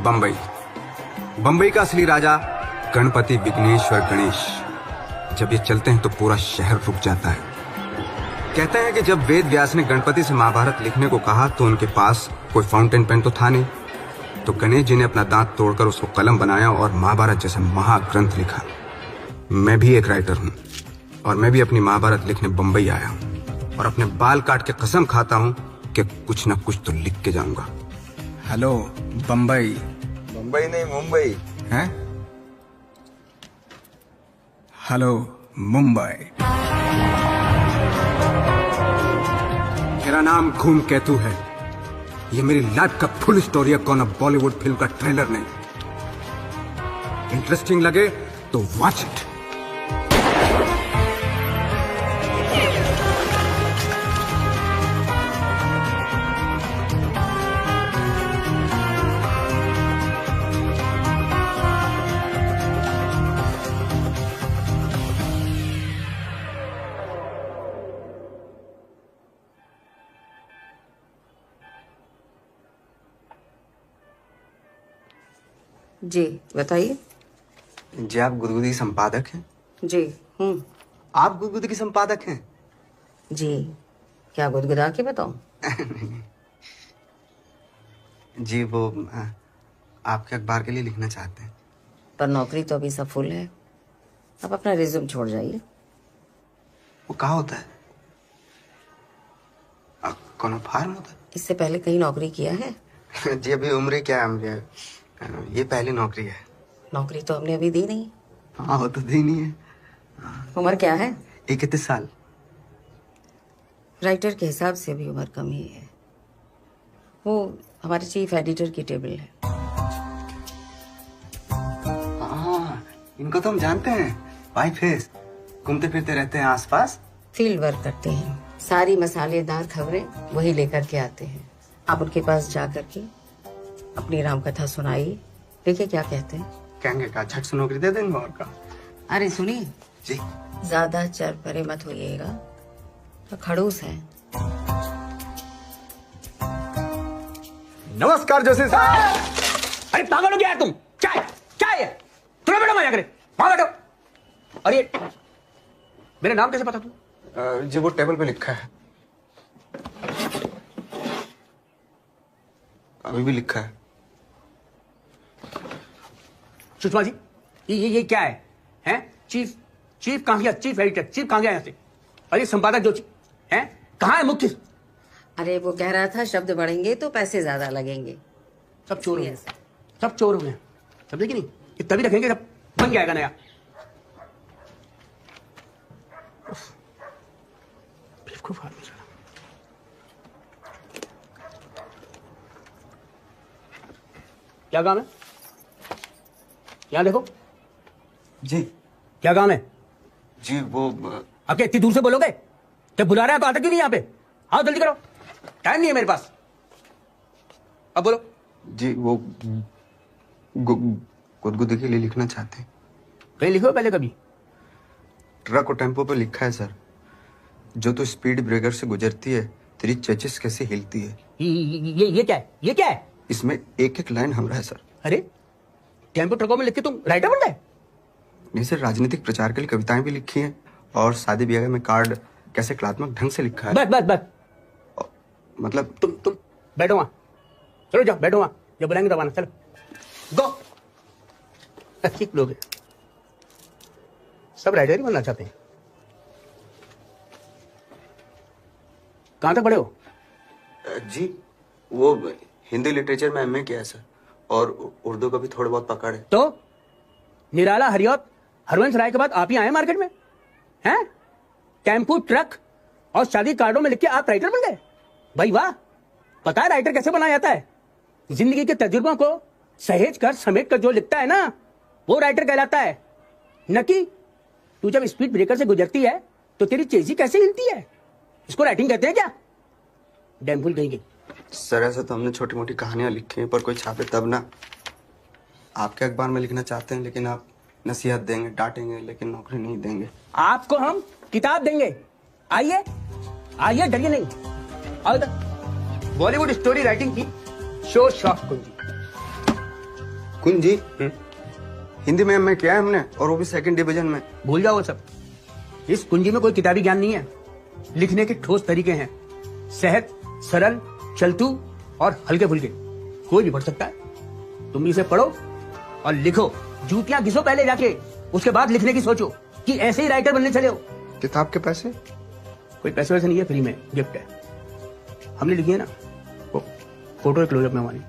बम्बई। बम्बई का असली राजा गणपति विघ्नेश्वर गणेश। जब ये चलते हैं तो पूरा शहर रुक जाता है। कहते हैं कि जब वेद व्यास ने गणपति से महाभारत लिखने को कहा तो उनके पास कोई फाउंटेन पेन तो था नहीं, तो गणेश जी ने अपना दांत तोड़कर उसको कलम बनाया और महाभारत जैसा महाग्रंथ लिखा। मैं भी एक राइटर हूँ और मैं भी अपनी महाभारत लिखने बम्बई आया हूँ और अपने बाल काट के कसम खाता हूँ कि कुछ न कुछ तो लिख के जाऊंगा। हेलो बम्बई। बम्बई नहीं मुंबई हैं? हेलो मुंबई। मेरा नाम धूमकेतु है। ये मेरी लाइफ का फुल स्टोरी है, कौन बॉलीवुड फिल्म का ट्रेलर नहीं। इंटरेस्टिंग लगे तो वॉच इट। जी बताइए। जी आप गुदगुदी संपादक हैं? जी हूँ। आप गुदगुदी की संपादक हैं? जी क्या गुदगुदा के बताऊं? जी वो आपके अखबार के लिए लिखना चाहते हैं। पर नौकरी तो अभी सब फुल है। आप अपना रिज्यूम छोड़ जाइए। वो कहाँ होता है? कौन फार्म होता है? इससे पहले कहीं नौकरी किया है? जी अभी उम्र क्या है मेरी? ये पहली नौकरी है। नौकरी तो हमने अभी दी नहीं। हाँ वो तो दी नहीं है। उम्र क्या है? 31 साल। राइटर के हिसाब से भी उम्र कम ही है। वो हमारे चीफ एडिटर की टेबल है। हाँ इनको तो हम जानते हैं। वाइट फेस, घूमते फिरते रहते हैं आसपास। फील्ड वर्क करते हैं। सारी मसालेदार खबरें वही लेकर के आते हैं। आप उनके पास जा करके अपनी राम कथा सुनाइए, देखिए क्या कहते हैं। कहेंगे का झट से नौकरी दे देंगे और का। अरे सुनिए जी। ज्यादा चर परे मत होइएगा, तो खड़ूस है। नमस्कार जोशी साहब। अरे पागल हो गया तुम? क्या है क्या है? तुम्हें बेटा मजा करे, वहां बैठो। अरे मेरा नाम कैसे पता तुम? जी वो टेबल पे लिखा है। अभी भी लिखा है। सुषमा जी ये क्या है? हैं? चीफ कहां गया? चीफ एडिटर चीफ कहां गया यहाँ से? अरे संपादक जो हैं कहाँ है मुख्य? अरे वो कह रहा था शब्द बढ़ेंगे तो पैसे ज्यादा लगेंगे। सब चोर हो गए, सब चोर हो गए। समझे कि नहीं? ये तभी रखेंगे जब बन जाएगा नया। बेवकूफ आदमी साला। क्या काम है? यहाँ देखो। जी क्या काम है? जी वो अब क्या इतनी दूर से बोलोगे? क्या बुला रहा है तो आते क्यों नहीं यहाँ पे? आओ जल्दी करो, टाइम नहीं है मेरे पास। अब बोलो। जी वो गुदगुदी के लिए लिखना चाहते हैं। कहीं लिखो पहले कभी। ट्रक और टेम्पो पे लिखा है सर, जो तो स्पीड ब्रेकर से गुजरती है तेरी चेचिस कैसे हिलती है। ये क्या है? ये क्या है? इसमें एक एक लाइन हमरा है सर। अरे टेम्पो ट्रकों में लिख के तुम राइटर बन गए? नहीं सर, राजनीतिक प्रचार के लिए कविताएं भी लिखी हैं और शादी ब्याह में कार्ड कैसे कलात्मक ढंग से लिखा है। बस मतलब तुम बैठो वहां। चलो जाओ बैठो वहां, जब बुलाएंगे तब आना। चलो गो। अच्छी लोग हैं, सब राइटर ही बनना चाहते हैं। कहां तक पढ़े हो? जी वो हिंदी लिटरेचर में एमए किया है सर, और उर्दू का भी थोड़ा बहुत पकड़ है। तो निराला हरियौत हरवंश राय के बाद आप ही आए मार्केट में हैं? टेम्पू ट्रक और शादी कार्डों में लिख के आप राइटर बन गए? भाई वाह। पता है राइटर कैसे बनाया जाता है? जिंदगी के तजुर्बों को सहेज कर समेट कर जो लिखता है ना, वो राइटर कहलाता है। न कि तू जब स्पीड ब्रेकर से गुजरती है तो तेरी चेजी कैसे हिलती है, इसको राइटिंग कहते हैं क्या? डैमफुल कहेंगे। सर ऐसा तो हमने छोटी मोटी कहानियां लिखी हैं, पर कोई छापे तब ना। आपके अखबार में लिखना चाहते हैं, लेकिन आप नसीहत देंगे, डांटेंगे, लेकिन नौकरी नहीं देंगे। आपको हम किताब देंगे। आइए आइए, डरिए नहीं। आओ इधर। बॉलीवुड स्टोरी राइटिंग की शो शॉप कुंजी। कुंजी हिंदी में एमए किया है हमने, और वो भी सेकंड डिवीजन में। भूल जाओ वो सब। इस कुंजी में कोई किताबी ज्ञान नहीं है, लिखने के ठोस तरीके हैं, सहज, सरल, चलतू और हल्के फुल्के। कोई भी पढ़ सकता है। तुम इसे पढ़ो और लिखो, जूतियां घिसो पहले जाके, उसके बाद लिखने की सोचो कि ऐसे ही राइटर बनने चले हो। किताब के पैसे? कोई पैसे वैसे नहीं है, फ्री में गिफ्ट है। हमने लिखी है ना वो फोटो क्लोजअप में हमारी।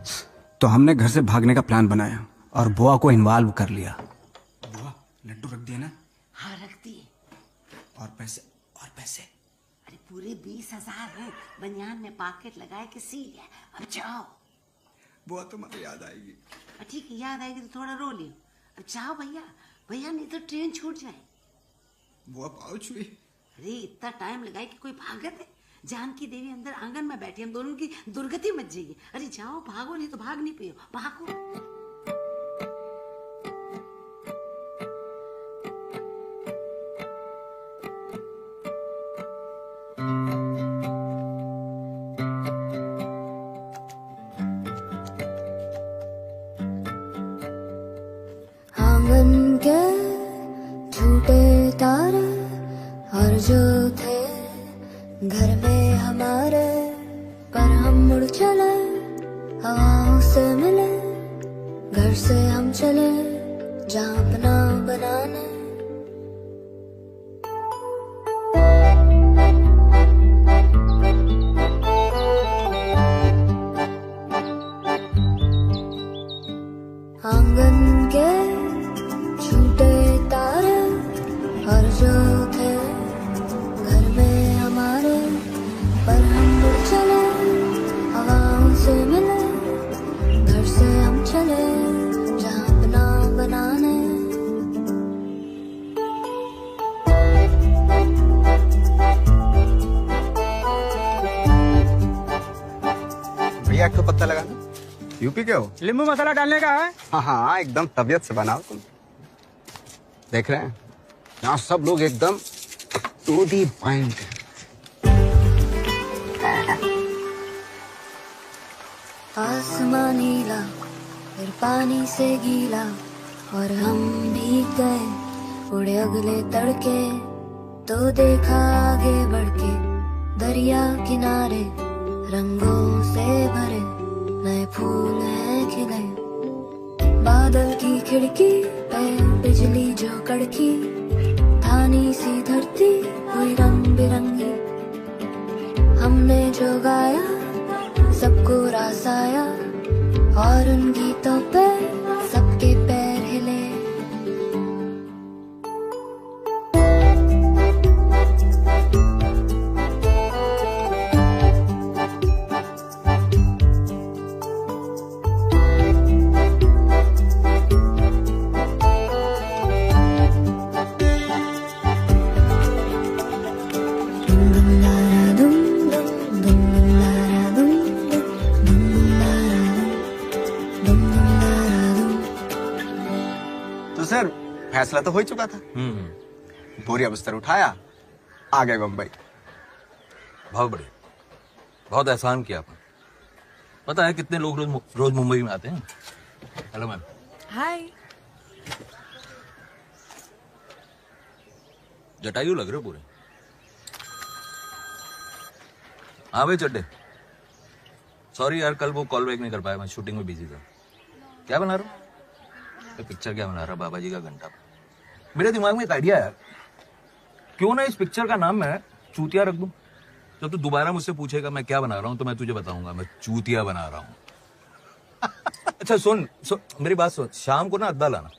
तो हमने घर से भागने का प्लान बनाया और बुआ को इन्वॉल्व कर लिया। बुआ लड्डू रख दिए ना? हाँ रख दिए। और पैसे? और पैसे? अरे पूरे 20,000 है, बनियान में पॉकेट लगाए के सी लिया। अब जाओ। बुआ तुम्हारी याद आएगी। ठीक है, याद आएगी तो थोड़ा रो लियो। अब जाओ भैया, भैया नहीं तो ट्रेन छूट जाए। बुआ पाँव छुई। अरे इतना टाइम लगाए कि कोई भागत है? जानकी देवी अंदर आंगन में बैठी, हम दोनों की दुर्गति मच जाएगी। अरे जाओ, भागो नहीं तो भाग नहीं पियो, भागो। आंगन के झूठे तारे और जो थे घर में हमारे, पर हम मुड़ चले हवाओं से मिले, घर से हम चले जहाँ अपना बनाने। आंगन के झूठे तारे और जो थे घर में हमारे, पर हम मुड़ चले हवाओं से मिले, घर से हम चले जहाँ अपना बनाने। भैया एक तो पत्ता लगाना। यूपी के हो? नींबू मसाला डालने का है। हाँ हाँ, एकदम तबीयत से बनाओ तुम। देख रहे हैं यहाँ सब लोग एकदम टू दी पॉइंट है। आसमां नीला फिर पानी से गीला और हम भीग गए, उड़े अगले तड़के तो देखा आगे बढ़ के दरिया किनारे रंगों से भरे नए फूल हैं खिले। बादल की खिड़की पे बिजली जो कड़की, धानी सी धरती हुई रंग बिरंगी। हमने जो गाया सबको रास आया और उन गीतों पे सबके पैर हिले। तो सर फैसला तो हो ही चुका था। बोरिया बिस्तर उठाया, आ गए बम्बई। बहुत बढ़िया, बहुत एहसान किया आपने। पता है कितने लोग रोज मुंबई में आते हैं। Hello ma'am. हाय। जटायु लग रहे हो पूरे। हाँ भाई चड्डे, सॉरी यार कल वो कॉल बैक नहीं कर पाया, मैं शूटिंग में बिजी था। क्या बना रहा हूँ? पिक्चर क्या बना रहा? बाबा जी का घंटा। मेरे दिमाग में एक आइडिया है, क्यों ना इस पिक्चर का नाम मैं चूतिया रख दूं। जब तू दोबारा मुझसे पूछेगा मैं क्या बना रहा हूं तो मैं तुझे बताऊंगा मैं चूतिया बना रहा हूं। अच्छा सुन मेरी बात सुन, शाम को ना अद्दा लाना,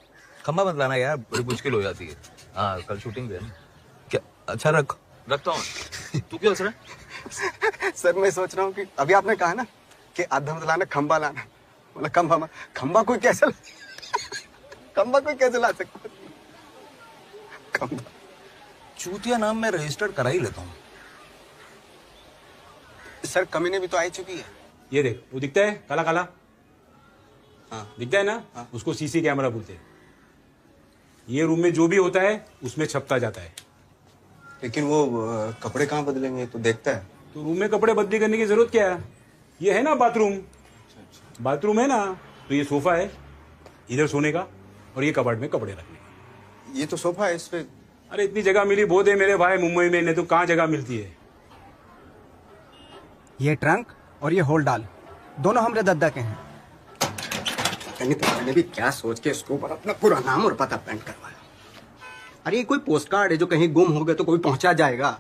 खंबा मत लाना यार, बड़ी मुश्किल हो जाती है। हाँ कल शूटिंग पे है ना। क्या? अच्छा रखता हूँ। तू क्या सोच रहा है? सर मैं सोच रहा हूँ कि अभी आपने कहा ना कि अद्दा मत लाना खंबा लाना, मतलब खंबा कोई कैसे खंबा कोई कैसे ला सकता है? खंबा चूतिया नाम मैं रजिस्टर्ड करा ही लेता हूँ। सर कमीने भी तो आ चुकी है। ये देख, वो दिखता है काला काला? हाँ दिखता है ना? हाँ। उसको सीसी कैमरा बोलते हैं। ये रूम में जो भी होता है उसमें छपता जाता है। लेकिन वो कपड़े कहाँ बदलेंगे तो देखता है। तो रूम में कपड़े बदली करने की जरूरत क्या है? ये है ना बाथरूम, बाथरूम है ना, तो ये सोफा है, इधर सोने का और ये कबर्ड में कपड़े रखने का। ये तो सोफा है, इस पे अरे इतनी जगह मिली बहुत है मेरे भाई, मुंबई में नहीं तो कहाँ जगह मिलती है। ये ट्रंक और ये होल डाल दोनों हमरे दद्दा के हैं। मैंने भी क्या सोच के इसके ऊपर अपना पूरा नाम और पता पेंट करवाया। अरे ये कोई पोस्ट कार्ड है जो कहीं गुम हो गए तो कोई पहुंचा जाएगा।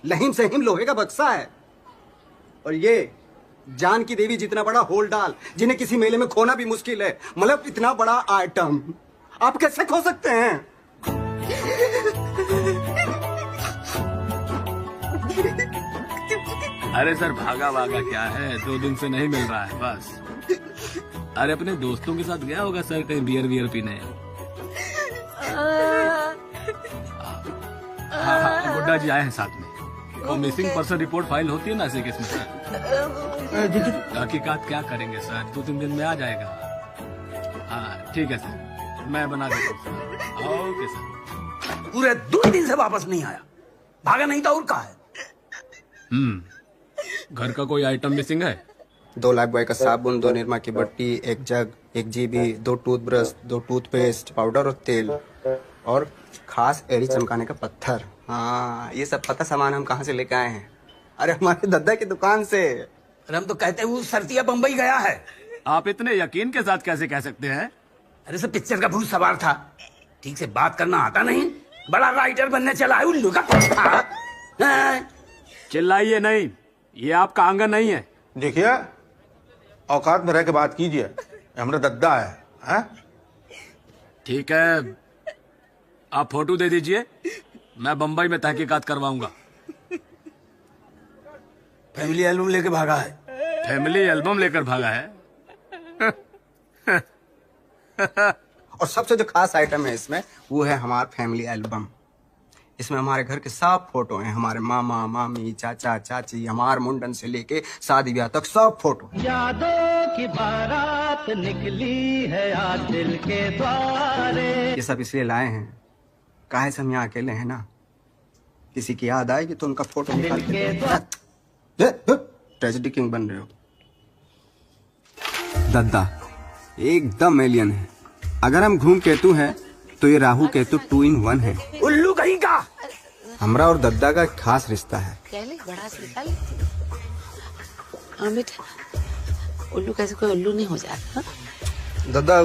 लहीम सहीम लोहे का बक्सा है। और ये जानकी देवी जितना बड़ा होल डाल, जिन्हें किसी मेले में खोना भी मुश्किल है, मतलब इतना बड़ा आइटम आप कैसे खो सकते हैं? अरे सर भागा वागा क्या है, 2 दिन से नहीं मिल रहा है बस। अरे अपने दोस्तों के साथ गया होगा सर कहीं बियर वियर पीने। हाँ, गुड्डा जी आए हैं साथ में। वो मिसिंग पर्सन रिपोर्ट फाइल होती है ना ऐसे केस में सर। तहकीकात क्या करेंगे सर, 2-3 दिन में आ जाएगा। हाँ ठीक है सर, मैं बना देता हूँ। Okay sir. पूरे 2 दिन से वापस नहीं आया, भागा नहीं था और कहा है? घर का कोई आइटम मिसिंग है? 2 लाख बॉय का साबुन, 2 निरमा की बट्टी, 1 जग, 1 जीबी, 2 टूथब्रश, 2 टूथपेस्ट, पाउडर और तेल, और खास एड़ी चमकाने का पत्थर। हाँ, ये सब पता सामान हम कहाँ से लेके आए हैं? अरे हमारे दद्दा की दुकान से। अरे हम तो कहते हैं वो सरतिया बम्बई गया है। आप इतने यकीन के साथ कैसे कह सकते हैं? अरे सब पिक्चर का भूत सवार था, ठीक से बात करना आता नहीं, बड़ा राइटर बनने चला है उल्लू का पट्टा। चिल्लाइए नहीं, ये आपका आंगन नहीं है। देखिए औकात में रह के बात कीजिए, हमारा दद्दा है? ठीक है, आप फोटो दे दीजिए, मैं बम्बई में तहकीकात करवाऊंगा। फैमिली एल्बम लेके भागा है। फैमिली एल्बम लेकर भागा है? और सबसे जो खास आइटम है इसमें, वो है हमारा फैमिली एल्बम। इसमें हमारे घर के सब फोटो हैं, हमारे मामा मामी चाचा चाची, हमारे मुंडन से लेके शादी ब्याह तक सब फोटो। यादों की बारात निकली है आज दिल के द्वारे। ये सब इसलिए लाए हैं, काहे से हम यहाँ अकेले हैं ना, किसी की याद आएगी तो उनका फोटो निकाल के। ट्रेजेडी किंग बन रहे हो। दद्दा एकदम एलियन है। अगर हम घूम केतु हैं तो ये राहु केतु 2 in 1 है। उल्लू कहीं का। हमरा और दद्दा का एक खास रिश्ता है। बड़ा से निकाल। हाँ बेटा, उल्लू कैसे कोई उल्लू नहीं हो जाता। दद्दा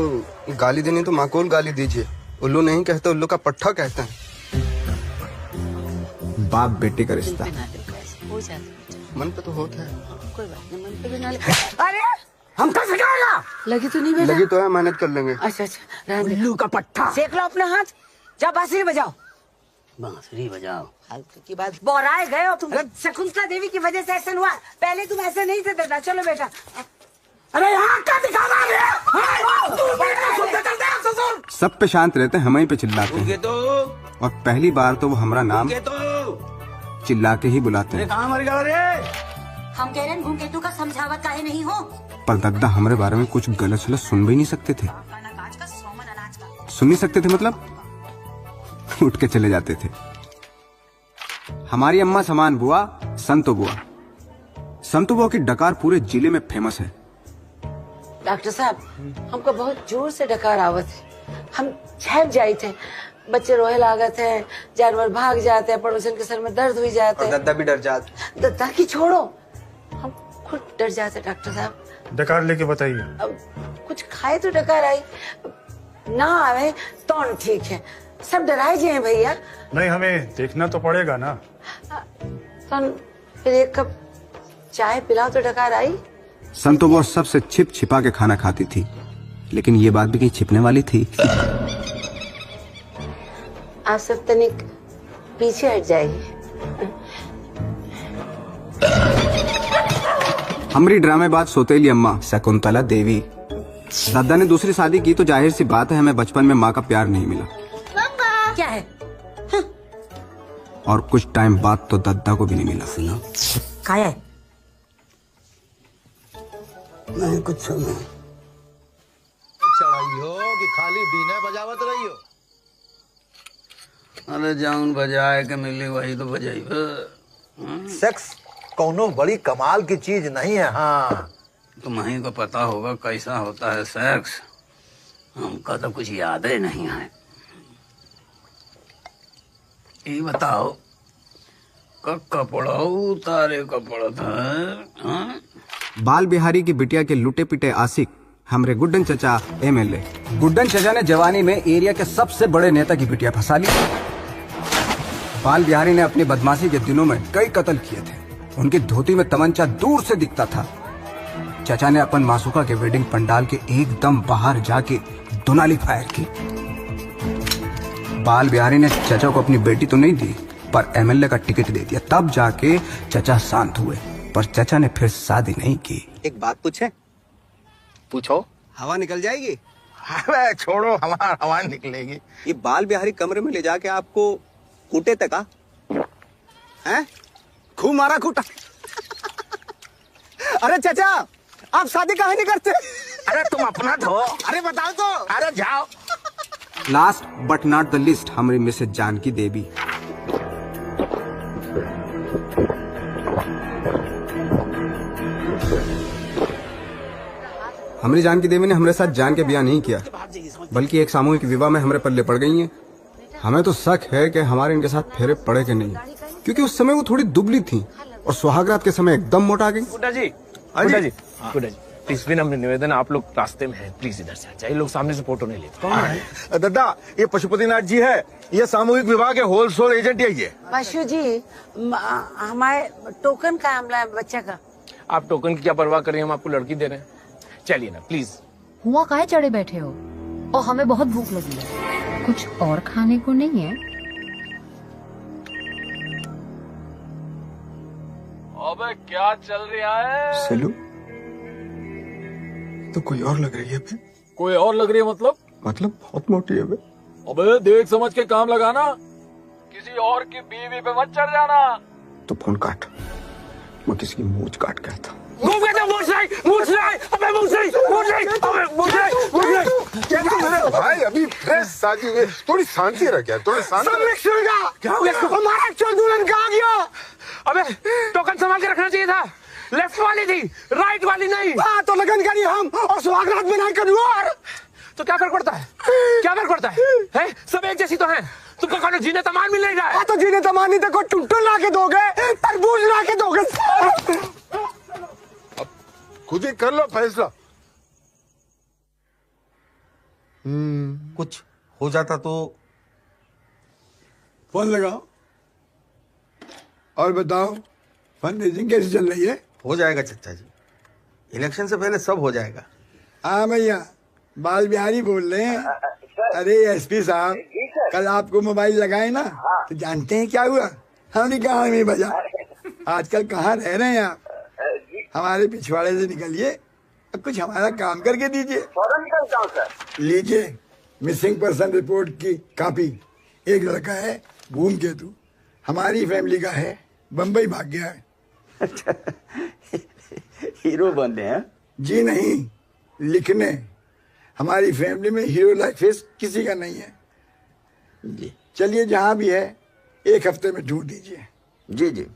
गाली देनी तो माकूल गाली दीजिए, उल्लू नहीं कहते, उल्लू का पट्टा कहते हैं। बाप बेटे का रिश्ता हो जाता, मन पे तो होता है। कोई बात नहीं, मन पे भी ना ले। अरे हम कैसे जाएगा? लगी तो नहीं बेटा? लगी तो है, मेहनत कर लेंगे। अच्छा, उल्लू का पट्टा। सेक लो अपना हाथ, जा बांसुरी बजाओ। बांसुरी बजाओ? फालतू की बात, बोराए गए हो तुम। शकुंतला देवी की वजह से ऐसा हुआ, पहले तुम ऐसे नहीं थे दादा। चलो बेटा। अरे यहाँ क्या दिखा रहा है? सब पे शांत रहते हैं, हम ही पे चिल्लाते हैं। और पहली बार तो वो हमारा नाम चिल्ला के ही बुलाते हैं। कहाँ मर गया रे? हम कह रहे हैं धूमकेतु का समझावत काहे नहीं हो। पर दद्दा हमारे बारे में कुछ गलत सलत सुन भी नहीं सकते थे। सुन नहीं सकते थे मतलब उठ के चले जाते थे। हमारी अम्मा समान बुआ संतो बुआ। संतो बुआ की डकार पूरे जिले में फेमस है। डॉक्टर साहब, हमको बहुत जोर से डकार आवत है, हम छेप जाए थे, बच्चे रोए लागत है, जानवर भाग जाते हैं, पड़ोसन के सर में दर्द हुई जाते हैं। दद्दा भी डर जाते। दद्दा की छोड़ो, हम खुद डर जाते डॉक्टर साहब। डकार लेके बताइए। अब कुछ खाए तो डकार आई, ना आवे तो ठीक है, सब डराए जाए भैया। नहीं, हमें देखना तो पड़ेगा ना। तो फिर 1 कप चाय पिलाओ तो डकार आई। संतो वो सबसे छिप छिपा के खाना खाती थी, लेकिन ये बात भी कहीं छिपने वाली थी। आप सब तनिक पीछे हट जाइए। हमारी ड्रामेबाज सौतेली अम्मा शकुंतला देवी। दद्दा ने दूसरी शादी की तो जाहिर सी बात है हमें बचपन में माँ का प्यार नहीं मिला। क्या है? और कुछ टाइम बाद तो दद्दा को भी नहीं मिला। खाया है? नहीं कुछ नहीं। चढ़ाई हो कि खाली बीना बजावत रही हो? अरे जाऊन बजाए के मिली वही तो बजाई। सेक्स कौनो बड़ी कमाल की चीज नहीं है। हाँ, तुम्हें को पता होगा कैसा होता है सेक्स। हमको तो कुछ याद ही नहीं है। ये बताओ कपड़ा उतारे कपड़ा था, हाँ? बाल बिहारी की बिटिया के लुटे पिटे आशिक हमरे गुड्डन चचा एमएलए। गुड्डन चचा ने जवानी में एरिया के सबसे बड़े नेता की बिटिया फंसा ली। बाल बिहारी ने अपनी बदमाशी के दिनों में कई कत्ल किए थे। उनकी धोती में तमंचा दूर से दिखता था। चचा ने अपन मासूका के वेडिंग पंडाल के एकदम बाहर जाके दुनाली फायर की। बाल बिहारी ने चचा को अपनी बेटी तो नहीं दी, पर एमएलए का टिकट दे दिया। तब जाके चचा शांत हुए, पर चचा ने फिर शादी नहीं की। एक बात पूछे? पूछो। हवा निकल जाएगी? अरे छोड़ो, हवा निकलेगी। ये बाल बिहारी कमरे में ले जाके आपको कूटे तक हैं? खूब मारा कूटा। अरे चाचा, आप शादी काहे नहीं करते? अरे तुम अपना धो। अरे बताओ तो। अरे जाओ। Last but not the list, हमारी मिसेज जानकी देवी। हमारी जानकी देवी ने हमारे साथ जान के ब्याह नहीं किया, बल्कि एक सामूहिक विवाह में हमारे पल्ले पड़ गई हैं। हमें तो शक है कि हमारे इनके साथ फेरे पड़े कि नहीं, क्योंकि उस समय वो थोड़ी दुबली थी और सुहागरात के समय एकदम मोटा गई। गुड्डा जी, गुड्डा जी, गुड्डा जी, प्लीज विनम्र निवेदन, आप लोग रास्ते में हैं, प्लीज इधर से आ जाइए। लोग सामने से फोटो नहीं लेते। कौन है? दादा, ये पशुपतिनाथ जी है। ये सामूहिक विवाह के होलसेल एजेंट है ये। पशु जी, हमारे टोकन का मामला है बच्चा का। आप टोकन की क्या परवाह करें, हम आपको लड़की दे रहे हैं। चलिए ना प्लीज। हुआ काहे चढ़े बैठे हो? और हमें बहुत भूख लगी है, कुछ और खाने को नहीं है? अबे क्या चल रहा है? सेलू, तो कोई और लग रही है बे। कोई और लग रही है मतलब? मतलब बहुत मोटी है बे। अबे देख समझ के काम लगाना, किसी और की बीवी पे मत चढ़ जाना। तो फोन काट, मैं किसी की मूंछ काट के आता। भाई अभी फ्रेश शादी हुई, थोड़ी शांति रह गया, थोड़ी शांति। क्या हो गया? हमारा एक्चुअल दुल्हन कहाँ गया? अबे टोकन संभाल के रखना चाहिए था। लेफ्ट वाली थी, राइट वाली नहीं। तो लगन करी हम और सुहागरात में नहीं करूँ। और तो क्या फर्क पड़ता है? क्या फर्क पड़ता है? सब एक जैसी तो हैं। तुमको कौन जीने तमान मिल नहीं रहा है? तो जीने तमान नहीं, देखो टुनटुन ला के दोगे, तरबूज ला के दोगे। खुद ही कर लो फैसला। कुछ हो जाता तो फोन लगाओ और बताओ फंड रेजिंग कैसी चल रही है? हो जाएगा चचा जी, इलेक्शन से पहले सब हो जाएगा। हाँ भैया, बाल बिहारी बोल रहे हैं। अरे एसपी साहब, कल आपको मोबाइल लगाए ना, तो जानते हैं क्या हुआ? हमने कहा नहीं बजा। आजकल कहाँ रह रहे हैं आप? हमारे पिछवाड़े से निकलिए, कुछ हमारा काम करके दीजिए। फौरन निकलता हूं सर। लीजिए मिसिंग पर्सन रिपोर्ट की कॉपी। एक लड़का है धूमकेतु, हमारी फैमिली का है, बम्बई भाग गया है। अच्छा, हीरो बनने हैं? जी नहीं, लिखने। हमारी फैमिली में हीरो लाइक फेस किसी का नहीं है जी। चलिए जहाँ भी है, एक हफ्ते में ढूंढ दीजिए। जी जी,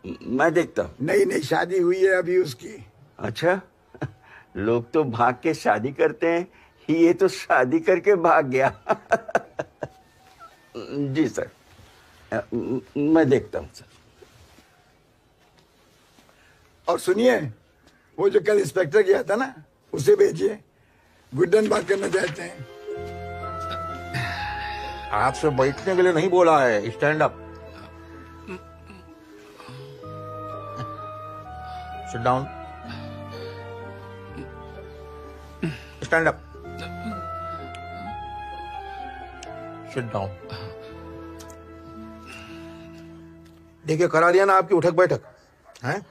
मैं देखता हूँ। नई शादी हुई है अभी उसकी। अच्छा, लोग तो भाग के शादी करते हैं, ये तो शादी करके भाग गया। जी सर, मैं देखता हूँ सर। और सुनिए, वो जो कल इंस्पेक्टर गया था ना, उसे भेजिए, गुड्डन बात करना चाहते हैं। आपसे बैठने के लिए नहीं बोला है, stand up. Sit down, stand up, sit down. देखिए, करा दिया ना आपकी उठक बैठक, हैं?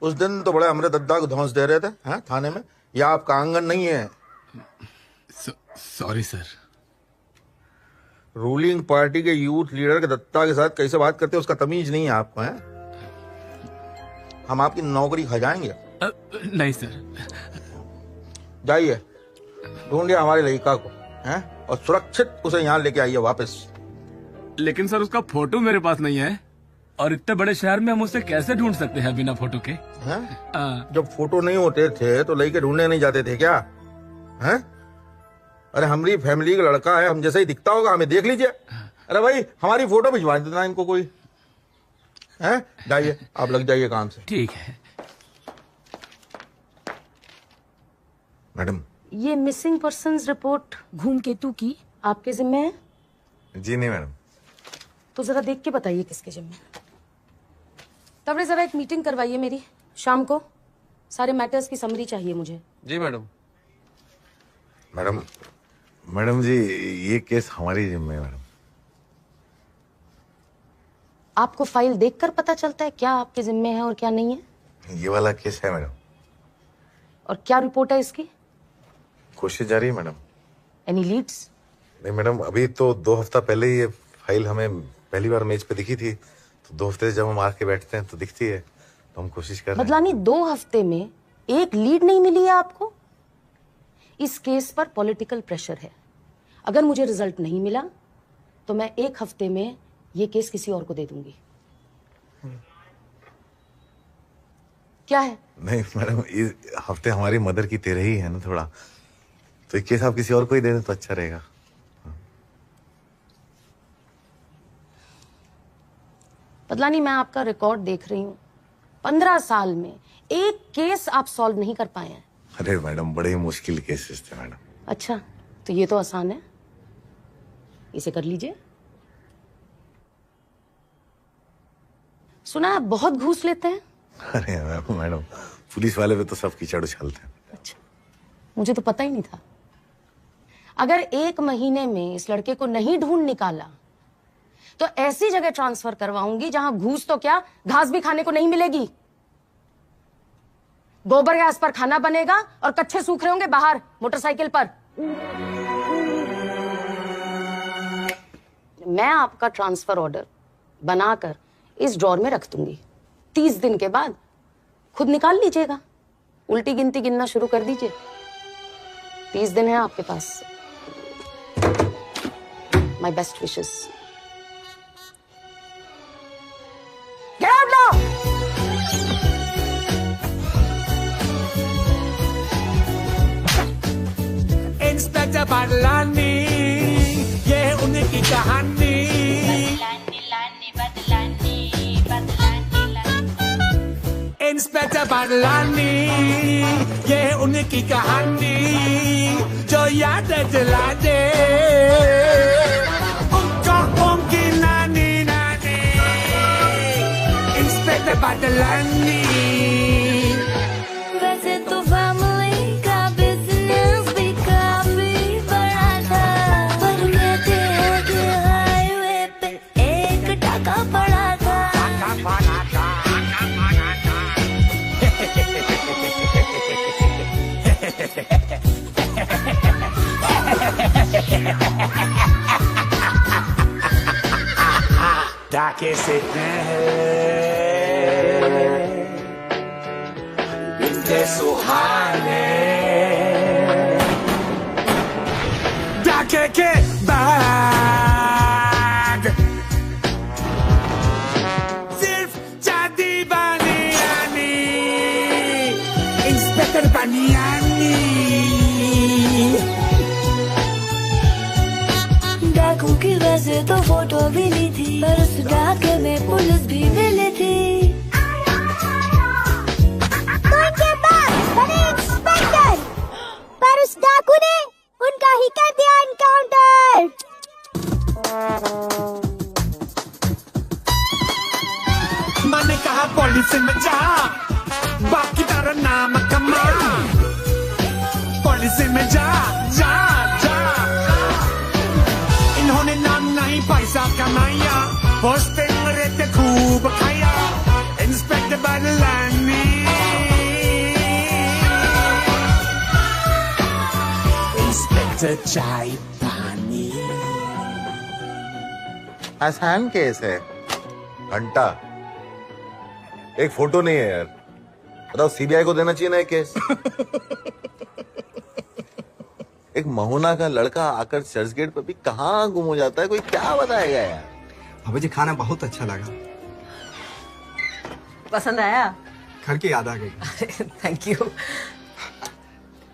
उस दिन तो बड़े हमरे दद्दा को धौंस दे रहे थे, हैं, थाने में। यह आपका आंगन नहीं है। Sorry sir. रूलिंग पार्टी के यूथ लीडर के दत्ता के साथ कैसे बात करते हैं, उसका तमीज नहीं है आपको, हैं? हम आपकी नौकरी खा जाएंगे। नहीं सर। जाइए, ढूंढिए हमारे लड़का को, हैं? और सुरक्षित उसे यहाँ लेके आइए वापस। लेकिन सर, उसका फोटो मेरे पास नहीं है, और इतने बड़े शहर में हम उसे कैसे ढूंढ सकते हैं बिना फोटो के? हैं? जब फोटो नहीं होते थे तो लड़के ढूंढने नहीं जाते थे क्या? हैं? अरे हमारी फैमिली का लड़का है, हम जैसा ही दिखता होगा, हमें देख लीजिए। अरे भाई हमारी फोटो भिजवा देना इनको कोई है। जाइए आप, लग जाइए काम से। ठीक है मैडम। ये मिसिंग पर्संस रिपोर्ट धूमकेतु की आपके जिम्मे है? जी नहीं मैडम। तो जरा देख के बताइए किसके जिम्मे। तब जरा एक मीटिंग करवाइए मेरी शाम को, सारे मैटर्स की समरी चाहिए मुझे। जी मैडम। मैडम जी ये केस हमारी जिम्मे है मैडम। आपको फाइल देखकर पता चलता है क्या आपके जिम्मे है और क्या नहीं है? ये वाला केस है मैडम। और क्या रिपोर्ट है इसकी? कोशिश जारी है मैडम। Any leads? नहीं मैडम, अभी तो 2 हफ्ता पहले ही ये फाइल हमें पहली बार मेज पे दिखी थी, तो 2 हफ्ते से जब हम आके बैठते हैं तो दिखती है, तो हम कोशिश कर रहे हैं। बदलानी 2 हफ्ते में एक लीड नहीं मिली है आपको? इस केस पर पॉलिटिकल प्रेशर है। अगर मुझे रिजल्ट नहीं मिला तो मैं 1 हफ्ते में ये केस किसी और को दे दूंगी। क्या है? नहीं मैडम, इस हफ्ते हमारी मदर की 13 ही है ना थोड़ा, तो ये केस आप किसी और को ही दे दें तो अच्छा रहेगा। बदलानी मैं आपका रिकॉर्ड देख रही हूँ, 15 साल में एक केस आप सॉल्व नहीं कर पाए हैं। अरे मैडम बड़े ही मुश्किल केसेस थे मैडम। अच्छा तो ये तो आसान है, इसे कर लीजिए। सुना आप बहुत घूस लेते हैं? अरे मैडम पुलिस वाले पे तो सब कीचड़ उछालते हैं। अच्छा, मुझे तो पता ही नहीं था। अगर 1 महीने में इस लड़के को नहीं ढूंढ निकाला तो ऐसी जगह ट्रांसफर करवाऊंगी जहां घूस तो क्या घास भी खाने को नहीं मिलेगी। गोबर गैस पर खाना बनेगा और कच्चे सूख रहे होंगे बाहर मोटरसाइकिल पर। मैं आपका ट्रांसफर ऑर्डर बनाकर इस ड्रॉर में रख दूंगी। 30 दिन के बाद खुद निकाल लीजिएगा। उल्टी गिनती गिनना शुरू कर दीजिए। 30 दिन है आपके पास। My best wishes. Get out now. Inspector Badlani, ये उनकी कहानी। इंस्पेक्टर बदलानी, ये उनकी कहानी, जो याद दिला दे उनको उनकी नानी नानी। इंस्पेक्टर बदलानी। वैसे तो फैमिली का बिजनेस भी काफी बड़ा था, पर कहते हैं कि हाईवे पे 1 टाका पड़ा था। डाके से बिंदे सुहाने, डाके के बाद सिर्फ चांदी बनियानी। इंस्पेक्टर बनियानी। डाकू की वैसे तो फोटो भी ली थी, पर उस डाके में पुलिस भी मिली थी। उनके पास बने इंस्पेक्टर, पर उस डाकू ने उनका ही कर दिया एनकाउंटर। मैंने कहा पुलिस में जा, बाकी तेरा नाम कमा। पुलिस में जा जा जा। इन्होंने नाम नहीं पैसा कमाया, पोस्टिंग रहते खूब खाया। इंस्पेक्टर बदलानी। इंस्पेक्टर चाय पानी। आसान केस है, घंटा। एक फोटो नहीं है यार, बताओ सीबीआई को देना चाहिए ना ये केस। एक महोना का लड़का आकर चर्च गेट पर भी कहाँ गुम हो जाता है, कोई क्या बताएगा यार। अबे जी खाना बहुत अच्छा लगा। पसंद आया? घर की याद आ गई। Thank you.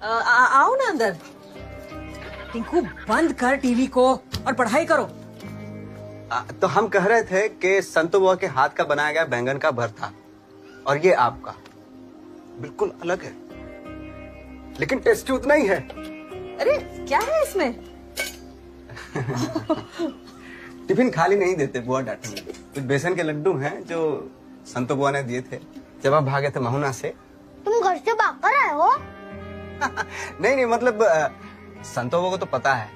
आओ ना अंदर। टिंकू बंद कर टीवी को और पढ़ाई करो। तो हम कह रहे थे कि संतो बुआ के हाथ का बनाया गया बैंगन का भरता और ये आपका बिल्कुल अलग है, लेकिन टेस्टी उतना ही है। अरे क्या है इसमें? टिफिन खाली नहीं देते, बुआ डांटेंगे। कुछ बेसन के लड्डू हैं जो संतो बुआ ने दिए थे जब आप भागे थे महुना से। तुम घर से भाग कर आए हो? नहीं मतलब संतो बुआ को तो पता है,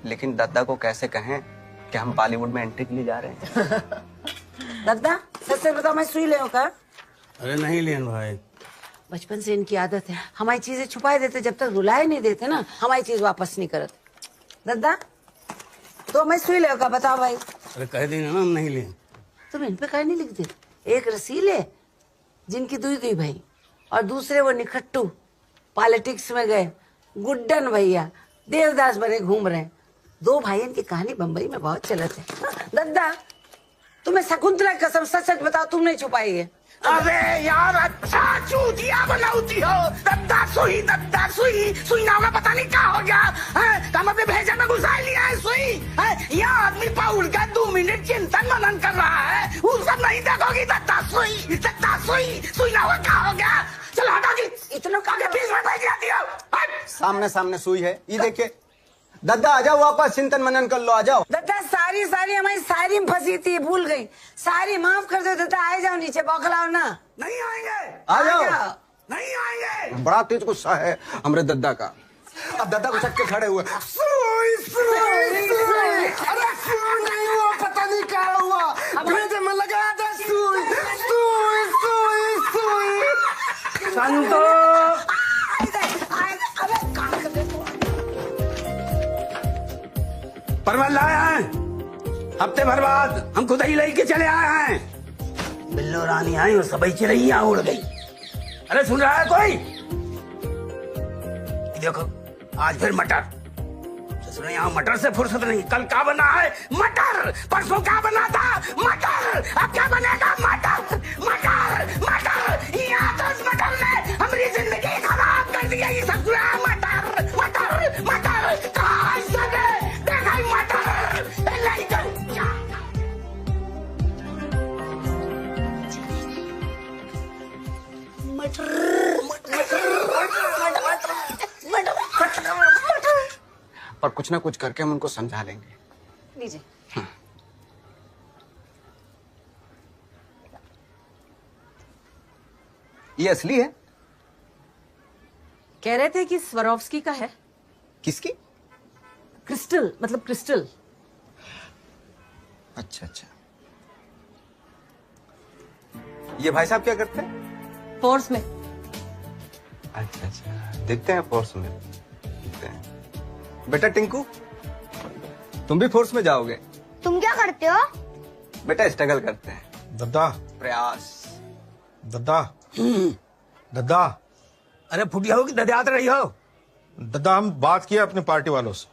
लेकिन दादा को कैसे कहें कि हम बॉलीवुड में एंट्री के लिए जा रहे हैं। दादा सच से बताओ, मैं सुई ले का? अरे नहीं लेन भाई, बचपन से इनकी आदत है, हमारी चीजें छुपाए देते, जब तक रुलाए नहीं देते ना हमारी चीज वापस नहीं करते। दादा तो मैं सुई ले का? बताओ भाई। अरे कह देना ना हम नहीं लें। तुम इन पे कहीं नहीं लिख दे। एक रसीले जिनकी दुई दुई भाई और दूसरे वो निखट्टू पॉलिटिक्स में गए, गुड्डन भैया देवदास बने घूम रहे हैं। दो भाइयों की कहानी बम्बई में बहुत चलत है। दादा तुम्हें शकुंतला की कसम सच सच बताओ, तुम नहीं छुपाई है? अबे यार अच्छा चूतिया बनाती हो। दद्दा सुई सुई नाव का पता नहीं क्या हो गया है। हम अपने भेजा में घुसा लिया है सुई है। यहाँ आदमी पाउड़ का 2 मिनट चिंतन मनन कर रहा है, वो सब नहीं देखोगी। दद्दा सुई नाव का क्या हो गया? चल हटा की इतने का बीच में बैठ जाती हो। सामने सामने सुई है, ये देखिए। दादा आ जाओ वापस, चिंतन मनन कर लो, आ जाओ। दादा सारी हमारी सारी में फंसी थी, भूल गई। सारी माफ कर दो दादा, आ जाओ नीचे, बौखलाओ ना। नहीं आएंगे, आ जाओ। नहीं आएंगे। बड़ा तेज गुस्सा है हमरे दादा का। अब दादा को के खड़े हुए। अरे सुई नहीं हुआ, पता नहीं क्या हुआ। भेजे में लगा था सुई। संतो परवल लाए हैं, हफ्ते भर बाद हम खुद ही लेके चले आए हैं। बिल्लो रानी आई और सबई चिड़ैया उड़ गई। अरे सुन रहा है कोई? देखो आज फिर मटर। ससुर यहाँ मटर से फुर्सत नहीं। कल क्या बना है? मटर। परसों क्या बना था? मटर। अब क्या बनेगा? मटर मटर मटर। यहाँ तो इस मटर ने हमारी जिंदगी खराब कर दिया। ये सब मटर मटर मटर। कहाँ सके देखा मटर नहीं कर। पर कुछ ना कुछ करके हम उनको समझा लेंगे। लीजिए। ये असली है? कह रहे थे कि स्वरोव्स्की का है। किसकी? क्रिस्टल, मतलब क्रिस्टल। अच्छा। ये भाई साहब क्या करते हैं? फोर्स में। अच्छा देखते हैं फोर्स में। देखते हैं। बेटा टिंकू, तुम भी फोर्स में जाओगे? तुम क्या करते हो? बेटा स्ट्रगल करते हैं। दद्दा प्रयास। दद्दा दद्दा। अरे फुटिया हो कि दद्यात रही हो? दद्दा हम बात किया अपनी पार्टी वालों से,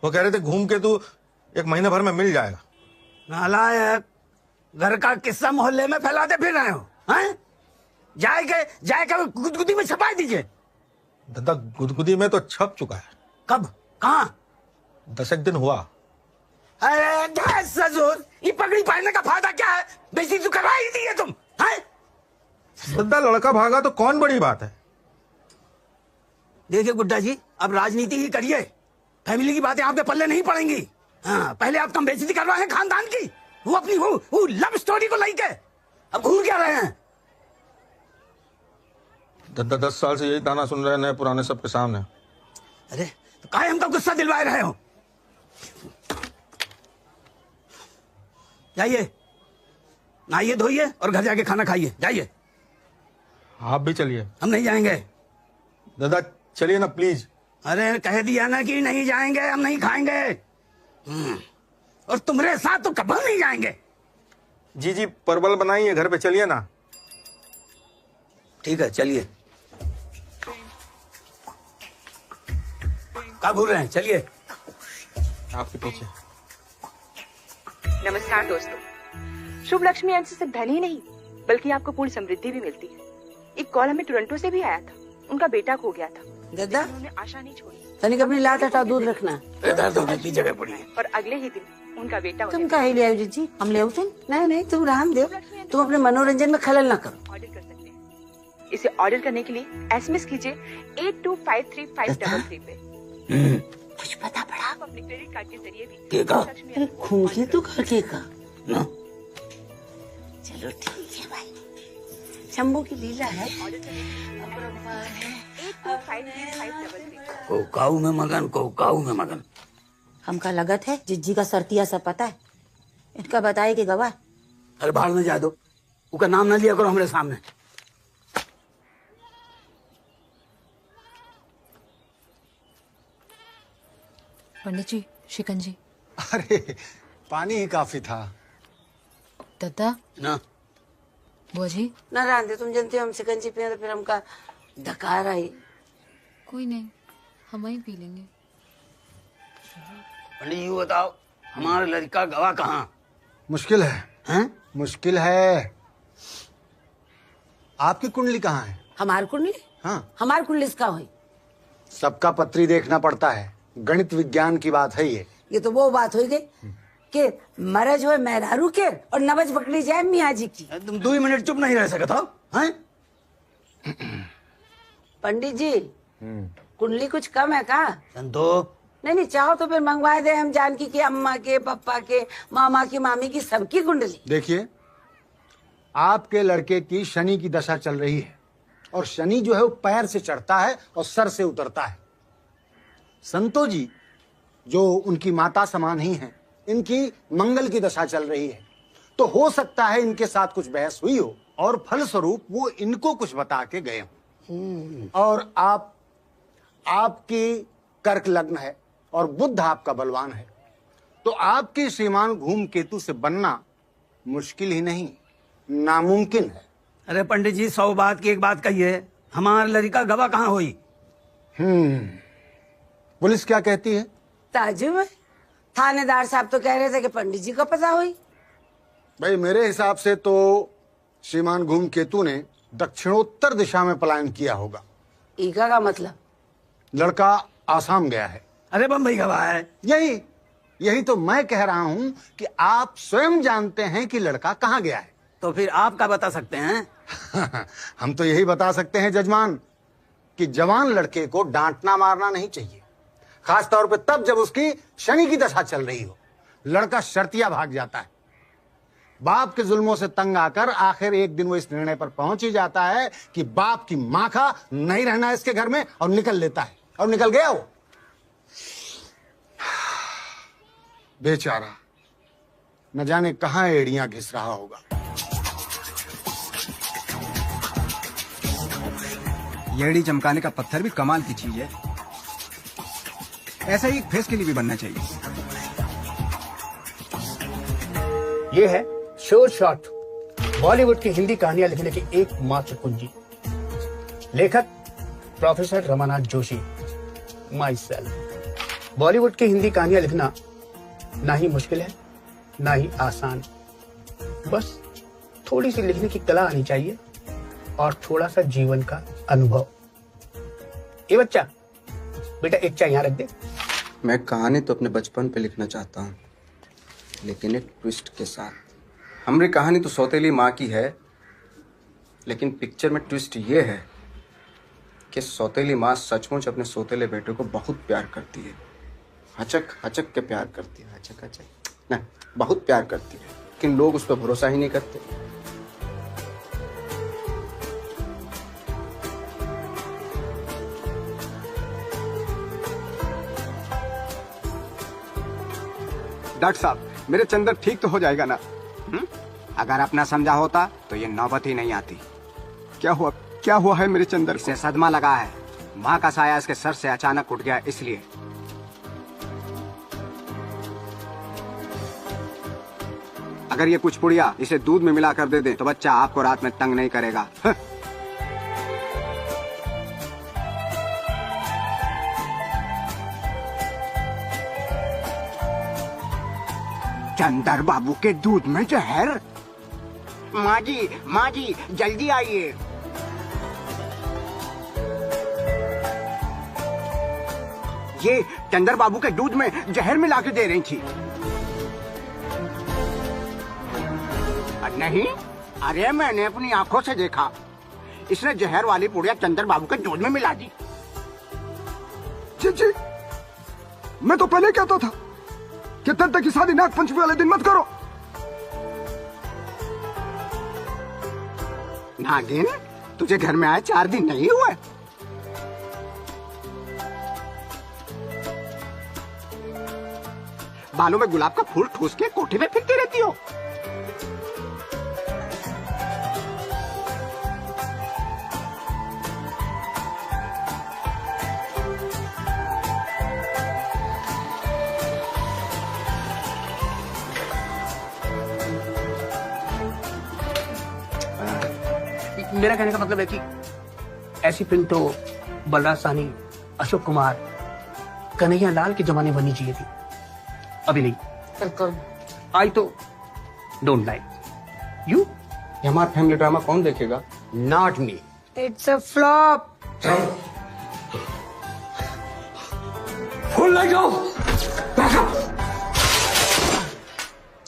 वो कह रहे थे घूम के तू 1 महीने भर में मिल जाएगा। नालायक, घर का किस्सा मोहल्ले में फैलाते फिर रहे हो हैं? जाए गुदगुदी में छपा दीजिए। दद्दा गुदगुदी में तो छप चुका है। कब? कहाँ? 10 दिन हुआ। अरे ससुर, ये पगड़ी पहनने का फायदा क्या है? बेइज्जती तो करवा ही दी है तुम हैं? दद्दा लड़का भागा तो कौन बड़ी बात है? देखिए गुड्डा जी, अब राजनीति ही करिए। फैमिली की बातें आपके पल्ले नहीं पड़ेंगी। हाँ, पहले आप कम बेइज्जती करवा है खानदान की। वो अपनी वो लव स्टोरी को लेके अब घूम क्या रहे हैं? दद्दा 10 साल से यही ताना सुन रहे हैं पुराने सबके सामने। अरे तो काहे हमका गुस्सा दिलवाए रहे हो? जाइए, नहाइए धोइए और घर जाके खाना खाइए। जाइए। आप भी चलिए। हम नहीं जाएंगे। दादा चलिए ना प्लीज। अरे कह दिया ना कि नहीं जाएंगे, हम नहीं खाएंगे। और तुम्हारे साथ तो कभी नहीं जाएंगे। जी परवल बनाइए घर पे, चलिए ना। ठीक है चलिए। क्या भूल रहे हैं? चलिए। आपके पीछे। नमस्कार दोस्तों, शुभ लक्ष्मी अंश सिर्फ धन ही नहीं बल्कि आपको पूर्ण समृद्धि भी मिलती है। एक कॉल हमें टोरंटो से भी आया था, उनका बेटा खो गया था। दादा उन्होंने आशा नहीं छोड़ी। तनिक अपनी लात हटाओ, दूध रखना। दर्द होने की जगह पड़ी है। और अगले ही दिन उनका बेटा तुम काहे ले आयो जी? हम ले आओ तुम? नहीं नहीं, तुम राम देव, तुम अपने मनोरंजन में खलल ना करो। ऑर्डर कर सकते हैं। इसे ऑर्डर करने के लिए SMS कीजिए 82535333 पे। कुछ पता पड़ा? आप अपने क्रेडिट कार्ड के जरिए भी के का? अरे खून की तो करके का ना? चलो ठीक है भाई, शंभू की लीला है। कोकाऊ में मगन, कोकाऊ में मगन। हमका लगत है जिज्जी का सर्तिया सब पता है, इनका बताए कि गवाह। अरे बाहर में जा दो, उसका नाम ना लिया करो हमारे सामने। पंडित जी, शिकंजी। अरे पानी ही काफी था। दद्दा ना बुआ जी ना रांधे, तुम जानते हो हम शिकंजी पिए तो फिर हमका डकार आई। कोई नहीं, हम ही पी लेंगे। पंडित जी बताओ, हमारा लड़का गवा कहाँ? मुश्किल है, हैं? मुश्किल है। आपकी कुंडली कहाँ है? हमार कुंडली? हाँ, हमार कुंडली इसका हुई। सबका पत्री देखना पड़ता है, गणित विज्ञान की बात है ये तो वो बात हो गई कि मरज हो मेहरारू के और नबज पकड़ी जाए मियाँ जी की। तुम 2 मिनट चुप नहीं रह सकता हैं? पंडित जी कुंडली कुछ कम है का? संतो नहीं, चाहो तो फिर मंगवा दे हम जानकी के, अम्मा के, पापा के, मामा की, मामी की, सबकी कुंडली। देखिए, आपके लड़के की शनि की दशा चल रही है और शनि जो है वो पैर से चढ़ता है और सर से उतरता है। संतो जी जो उनकी माता समान ही हैं, इनकी मंगल की दशा चल रही है, तो हो सकता है इनके साथ कुछ बहस हुई हो और फलस्वरूप वो इनको कुछ बता के गए हों। और आपकी कर्क लग्न है और बुध आपका बलवान है, तो आपके श्रीमान घूम केतु से बनना मुश्किल ही नहीं, नामुमकिन है। अरे पंडित जी 100 बात की एक बात कहिए, हमारा लड़का गवा कहाँ हुई? पुलिस क्या कहती है? ताजुब है, थानेदार साहब तो कह रहे थे कि पंडित जी को पता हुई। भाई मेरे हिसाब से तो श्रीमान घूम केतु ने दक्षिणोत्तर दिशा में पलायन किया होगा। ईका का मतलब? लड़का आसाम गया है। अरे बम्बई गवा है। यही तो मैं कह रहा हूं कि आप स्वयं जानते हैं कि लड़का कहाँ गया है। तो फिर आप क्या बता सकते हैं? हम तो यही बता सकते हैं जजमान कि जवान लड़के को डांटना मारना नहीं चाहिए, खास तौर पे तब जब उसकी शनि की दशा चल रही हो। लड़का शर्तिया भाग जाता है, बाप के जुल्मों से तंग आकर आखिर एक दिन वो इस निर्णय पर पहुंच ही जाता है कि बाप की माँ का नहीं रहना इसके घर में, और निकल लेता है। और निकल गया वो बेचारा, न जाने कहां एड़ियां घिस रहा होगा। येड़ी चमकाने का पत्थर भी कमाल की चीज है, ऐसा ही एक फेस के लिए भी बनना चाहिए। ये है शोर शॉट, बॉलीवुड की हिंदी कहानियां लिखने की एकमात्र कुंजी। लेखक professor Ramanath Joshi, my self. Bollywood की हिंदी कहानियां लिखना ना ही मुश्किल है ना ही आसान, बस थोड़ी सी लिखने की कला आनी चाहिए और थोड़ा सा जीवन का अनुभव। ये बच्चा, बेटा एक चाय यहाँ रख दे। मैं कहानी तो अपने बचपन पे लिखना चाहता हूँ, लेकिन एक ट्विस्ट के साथ। हमारी कहानी तो सौतेली माँ की है, लेकिन पिक्चर में ट्विस्ट ये है कि सौतेली माँ सचमुच अपने सौतेले बेटे को बहुत प्यार करती है। हचक हचक के प्यार करती है, हचक हचक ना, बहुत प्यार करती है, लेकिन लोग उस पर भरोसा ही नहीं करते। डॉक्टर साहब, मेरे चंदर ठीक तो हो जाएगा ना? अगर अपना समझा होता तो ये नौबत ही नहीं आती। क्या हुआ है मेरे चंदर? इसे सदमा लगा है, माँ का साया इसके सर से अचानक उठ गया इसलिए। अगर ये कुछ पुड़िया इसे दूध में मिला कर दे दे तो बच्चा आपको रात में तंग नहीं करेगा। चंदर बाबू के दूध में जहर? माँ जी जल्दी आइए। ये चंदर बाबू के दूध में जहर मिला के दे रही थी। नहीं, अरे मैंने अपनी आंखों से देखा, इसने जहर वाली पुड़िया चंदर बाबू के दूध में मिला दी। जी, मैं तो पहले कहता था कि तब तक की शादी नाग पंचमी वाले दिन मत करो। नागिन, तुझे घर में आए 4 दिन नहीं हुए। बालों में गुलाब का फूल ठूस के कोठे में फिरती रहती हो। मेरा कहने का मतलब है कि ऐसी फिल्म तो बलराज साहनी, अशोक कुमार, कन्हैया लाल के जमाने बनी चाहिए थी, अभी नहीं। बिल्कुल। आई तो डोंट लाइक यू। हमारा फैमिली ड्रामा कौन देखेगा? Not me. It's a flop. Full light of.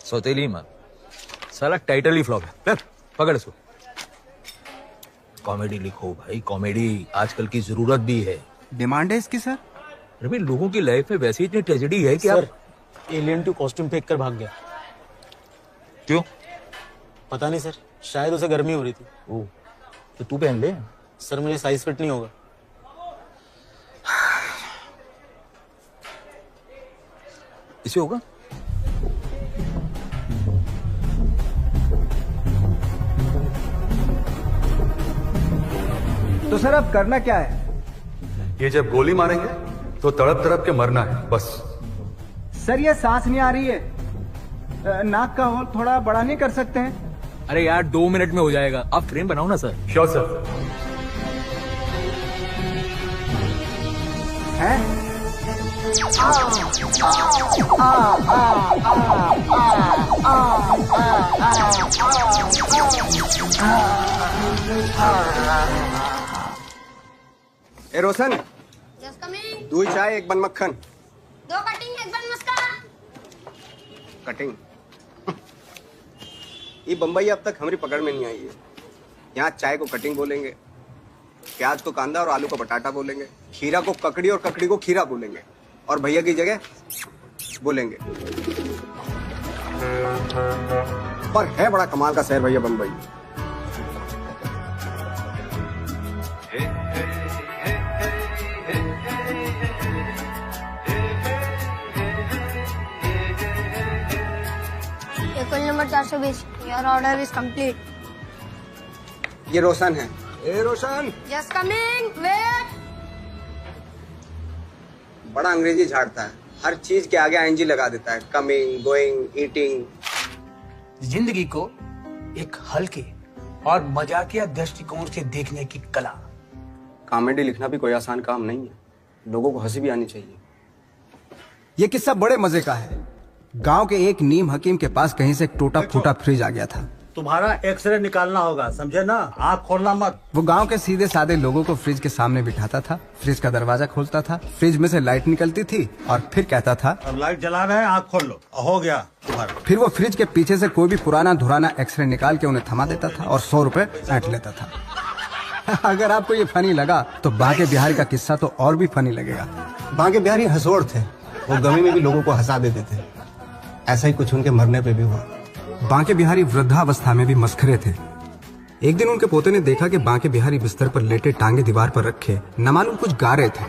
सौतेली माँ, साला टाइटल ही फ्लॉप है। पकड़ इसको। कॉमेडी लिखो भाई, कॉमेडी आजकल की जरूरत भी है। डिमांड है इसकी सर? अरे भाई, लोगों की लाइफ में वैसी इतनी ट्रेजेडी है कि सर, एलियन 2 कॉस्ट्यूम फेंक कर भाग गया। क्यों? पता नहीं सर, शायद उसे गर्मी हो रही थी। ओह, तो तू पहन ले। सर मुझे साइज फिट नहीं होगा। इसे होगा? तो सर अब करना क्या है? ये जब गोली मारेंगे तो तड़प तड़प के मरना है बस। सर ये सांस नहीं आ रही है, नाक का होल थोड़ा बड़ा नहीं कर सकते हैं? अरे यार 2 मिनट में हो जाएगा, आप फ्रेम बनाओ ना सर। Sure sir. हैं? ए रोशन, दूध चाय 1 बन मक्खन। 2 कटिंग 1 बन मस्का। कटिंग ये बम्बई अब तक हमारी पकड़ में नहीं आई है। यहाँ चाय को कटिंग बोलेंगे, प्याज को कांदा और आलू को बटाटा बोलेंगे, खीरा को ककड़ी और ककड़ी को खीरा बोलेंगे, और भैया की जगह बोलेंगे। पर है बड़ा कमाल का शहर भैया Bombay. Number 420। Your order is complete. ये रोशन है। ए रोशन, जस्ट कमिंग, वेट। बड़ा अंग्रेजी झाड़ता है, हर चीज के आगे आईएनजी लगा देता है। Coming, going, eating. जिंदगी को एक हल्के और मजाकिया दृष्टिकोण से देखने की कला। कॉमेडी लिखना भी कोई आसान काम नहीं है, लोगों को हंसी भी आनी चाहिए। ये किस्सा बड़े मजे का है। गांव के एक नीम हकीम के पास कहीं से एक टूटा फूटा फ्रिज आ गया था। तुम्हारा एक्सरे निकालना होगा, समझे ना? आँख खोलना मत। वो गांव के सीधे साधे लोगों को फ्रिज के सामने बिठाता था, फ्रिज का दरवाजा खोलता था, फ्रिज में से लाइट निकलती थी और फिर कहता था, अब लाइट जला रहे हैं, आँख खोल लो, हो गया तुम्हारा। फिर वो फ्रिज के पीछे से कोई भी पुराना धुराना एक्सरे निकाल के उन्हें थमा देता था और 100 रुपए ऐंठ लेता था। अगर आपको ये फनी लगा तो बांके बिहारी का किस्सा तो और भी फनी लगेगा। बांके बिहारी हंसोड़ थे, वो गमी में भी लोगों को हंसा देते थे। ऐसा ही कुछ उनके मरने पे भी हुआ। बांके बिहारी वृद्धावस्था में भी मस्खरे थे। एक दिन उनके पोते ने देखा कि बांके बिहारी बिस्तर पर लेटे टांगे दीवार पर रखे न मालूम कुछ गा रहे थे।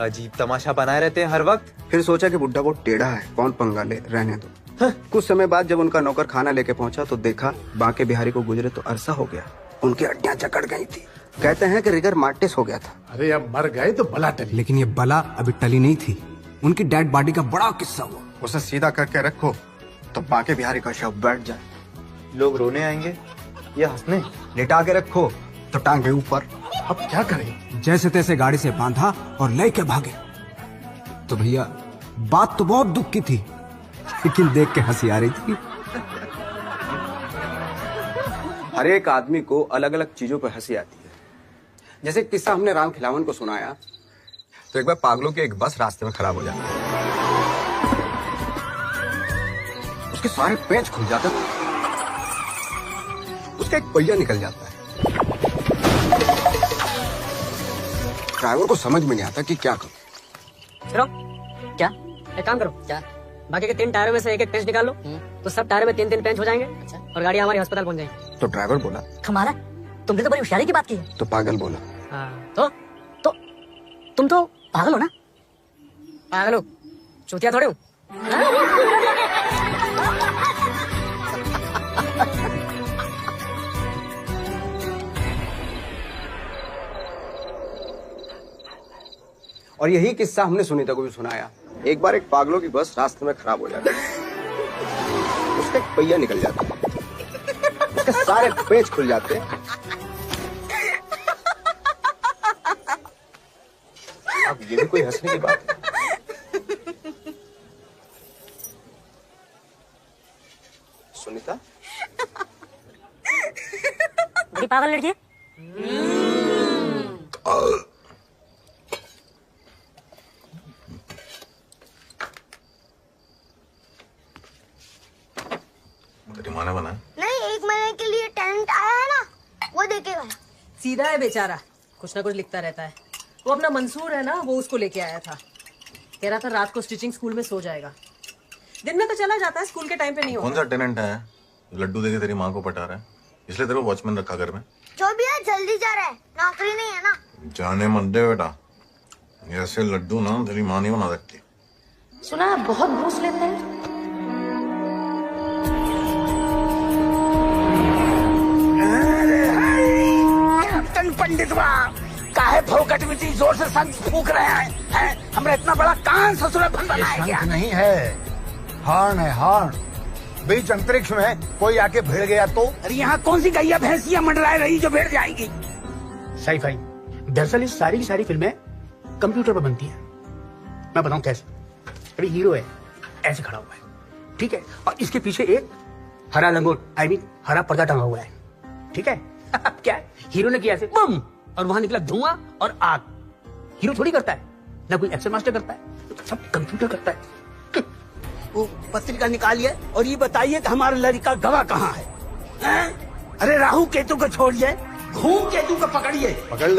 अजीब तमाशा बनाए रहते हैं हर वक्त। फिर सोचा कि बुड्ढा बहुत टेढ़ा है, कौन पंगा ले, रहने दो। कुछ समय बाद जब उनका नौकर खाना लेके पहुंचा तो देखा बांके बिहारी को गुजरे तो अरसा हो गया। उनकी हड्डियां जकड़ गई थी। कहते हैं कि रिगर मार्टिस हो गया था। अरे अब मर गए तो बला टली। लेकिन ये बला अभी टली नहीं थी। उनकी डेड बॉडी का बड़ा किस्सा हुआ। उसे सीधा करके रखो तो बांके बिहारी का शव बैठ जाए। लोग रोने आएंगे या हंसने? लेटा के रखो तो टांगे ऊपर। अब क्या करें? जैसे तैसे गाड़ी से बांधा और लेके भागे। तो भैया बात तो बहुत दुख की थी, लेकिन देख के हंसी आ रही थी। हर एक आदमी को अलग अलग चीजों पर हंसी आती है। जैसे किस्सा हमने राम खिलावन को सुनाया, तो एक बार पागलों की एक बस रास्ते में खराब हो जाती है, उसके सारे पेच खुल जाते हैं, उसका एक पहिया निकल जाता है। ड्राइवर को समझ में नहीं आता कि क्या करो। क्या एक काम करो, क्या बाकी के 3 टायरों में से एक पेंच निकाल लो, तो सब टायरों में 3 पेंच हो जाएंगे और गाड़ी हमारे अस्पताल पहुंच जाएगी। तो ड्राइवर बोला कमाल है, तुमने तो बड़ी होशियारी की बात की है। तो पागल बोला तो तुम तो पागल हो ना? पागल हो, चूतिया थोड़े हूँ। और यही किस्सा हमने सुनीता को भी सुनाया। एक बार एक पागलों की बस रास्ते में खराब हो जाती है, उसका एक पहिया निकल जाता है, उसके सारे पेच खुल जाते हैं। अब ये भी कोई हंसने की बात है? सुनीता बड़ी पागल लड़की है। माना बना नहीं, 1 महीने के लिए टेंट आया है ना, वो देखेगा। सीधा है बेचारा, कुछ ना कुछ लिखता रहता है। वो अपना मंसूर है ना, वो उसको लेके आया था। कह रहा था रात को स्टिचिंग स्कूल में सो जाएगा, दिन में तो चला जाता है, स्कूल के टाइम पे नहीं होता। कौन सा टेनेंट है लड्डू देके तेरी माँ को पटा रहा है, इसलिए तेरे को वॉचमैन रखा घर में? जो भी है जल्दी जा रहा है, नौकरी नहीं है ना। जाने मत दे बेटा, ऐसे लड्डू ना तेरी माँ नहीं बना सकती। सुना है बहुत घूस लेते हैं। पंडितवा काहे फोकट में जोर से शंख फूक रहे हैं? हमरा इतना बड़ा कान ससुरापन बनाया गया। नहीं है, हॉर्न है, हॉर्न। बीच अंतरिक्ष में कोई आके भिड़ गया तो? अरे यहाँ कौन सी गैया भैंसियां मंडरा रही जो भिड़ जाएगी? साई-फाई। दरअसल इस सारी की सारी फिल्में कंप्यूटर पर बनती हैं। मैं बताऊं कैसे। अभी हीरो है, ऐसे खड़ा हुआ है, ठीक है, और इसके पीछे एक हरा लंगोट हरा पर्दा टंगा हुआ है, ठीक है। क्या है? हीरो ने किया ऐसे बम, और वहां निकला धुआं और आग। हीरो थोड़ी करता है, ना कोई एक्शन मास्टर करता है, सब कंप्यूटर करता है। वो पत्रिका निकालिए और ये बताइए कि हमारा लड़का गवाह कहाँ है? अरे राहु केतु को छोड़िए, घूम केतु को पकड़िए। पकड़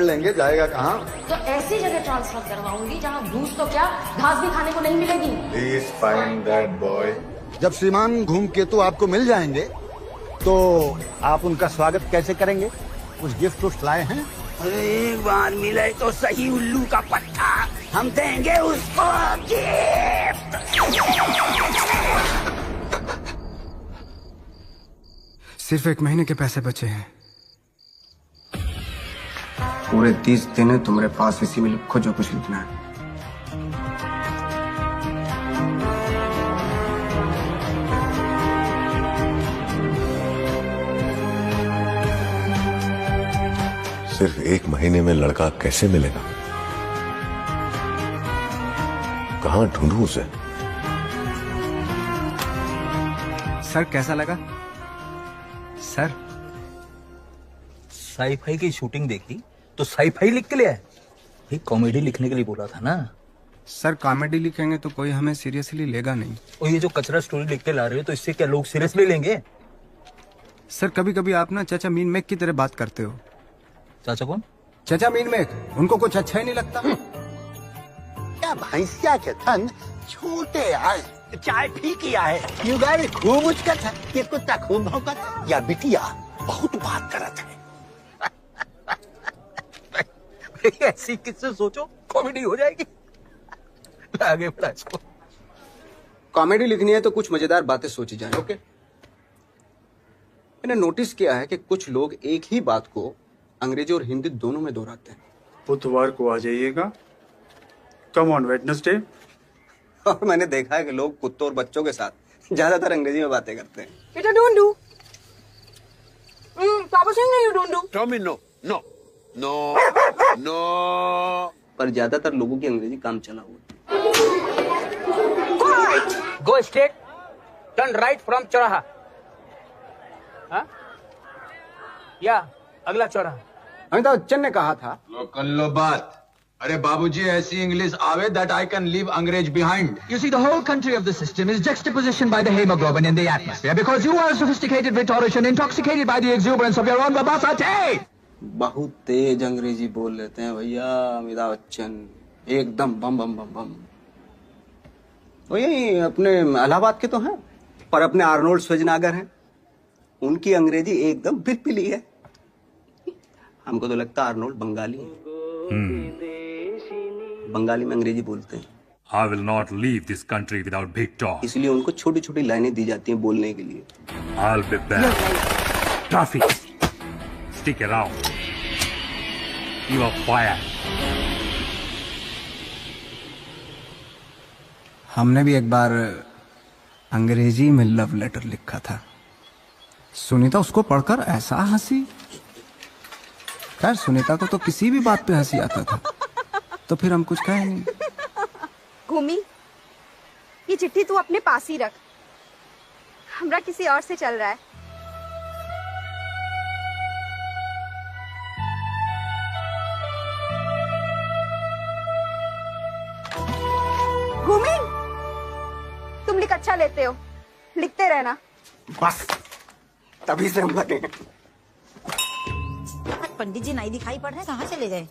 लेंगे, जाएगा कहाँ? तो ऐसी जगह ट्रांसफर करवाऊंगी जहाँ घूस तो क्या घास भी खाने को नहीं मिलेगी। Please find that boy. जब श्रीमान धूमकेतु आपको मिल जाएंगे तो आप उनका स्वागत कैसे करेंगे? कुछ गिफ्ट उफ्ट लाए हैं? अरे एक बार मिले तो सही उल्लू का पट्टा, हम देंगे उसको गिफ्ट। सिर्फ 1 महीने के पैसे बचे हैं, पूरे 30 दिन है तुम्हारे पास, इसी में लिखो जो कुछ लिखना है। सिर्फ 1 महीने में लड़का कैसे मिलेगा? कहां ढूंढूं उसे? सर कैसा लगा? सर साई-फाई की शूटिंग देखी तो साई-फाई लिख के ले आए। ये कॉमेडी लिखने के लिए बोला था ना। सर कॉमेडी लिखेंगे तो कोई हमें सीरियसली लेगा नहीं। और ये जो कचरा स्टोरी लिख के ला रहे हो तो इससे क्या लोग सीरियसली लेंगे? सर कभी कभी आप ना चाचा मीन मेक की तरह बात करते हो। चाचा कौन? चाचा मीन मेक, उनको कुछ अच्छा ही नहीं लगता। क्या भैंसिया के थन छोटे आए, चाय पी किया है। युगारी खूब उचकत है, ये कुत्ता खूब भौंकत, या बिटिया बहुत बात करत है। ऐसी किससे सोचो कॉमेडी हो जाएगी। आगे बढ़ा इसको। कॉमेडी लिखनी है तो कुछ मजेदार बातें सोची जाए, ओके? मैंने नोटिस किया है कि कुछ लोग एक ही बात को अंग्रेजी और हिंदी दोनों में दोहराते हैं। बुधवार को आ जाइएगा, कम ऑन वेडनेसडे। और मैंने देखा है कि लोग कुत्तों और बच्चों के साथ ज्यादातर अंग्रेजी में बातें करते हैं। बेटा डोंट डू। पापा saying you don't do. Tommy no no no no. पर ज्यादातर लोगों की अंग्रेजी काम चला हुआ। Go straight, turn right from चौराहा। हाँ? या अगला चौराहा। अमिताभ बच्चन ने कहा था, कर लो बात, अरे बाबूजी ऐसी इंग्लिश आवे that I can leave अंग्रेज behind. You see, the whole country of the system is juxtapositioned by the hemoglobin in the atmosphere because you are a sophisticated rhetorician intoxicated by the exuberance of your own verbosity. बहुत तेज अंग्रेजी बोल लेते हैं भैया अमिताभ बच्चन, एकदम बम बम बम बम। वो यही अपने इलाहाबाद के तो हैं, पर अपने आर्नोल्ड श्वार्ज़नेगर हैं, उनकी अंग्रेजी एकदम पिलपिली है। हमको तो लगता है आर्नोल्ड बंगाली है। बंगाली में अंग्रेजी बोलते हैं। I will not leave this country without big talk. इसलिए उनको छोटी छोटी लाइनें दी जाती हैं बोलने के लिए। I'll be back. Traffic. Stick around. You are fired. हमने भी एक बार अंग्रेजी में लव लेटर लिखा था। सुनीता उसको पढ़कर ऐसा हंसी। खैर सुनीता को तो किसी भी बात पे हंसी आता था, तो फिर हम कुछ कहे नहीं। घूमी, ये चिट्ठी तू अपने पास ही रख, हमरा किसी और से चल रहा है। घूमी, तुम लिख अच्छा लेते हो, लिखते रहना। बस तभी से हम लगे। पंडित जी नहीं दिखाई पड़ रहे, कहाँ चले गए?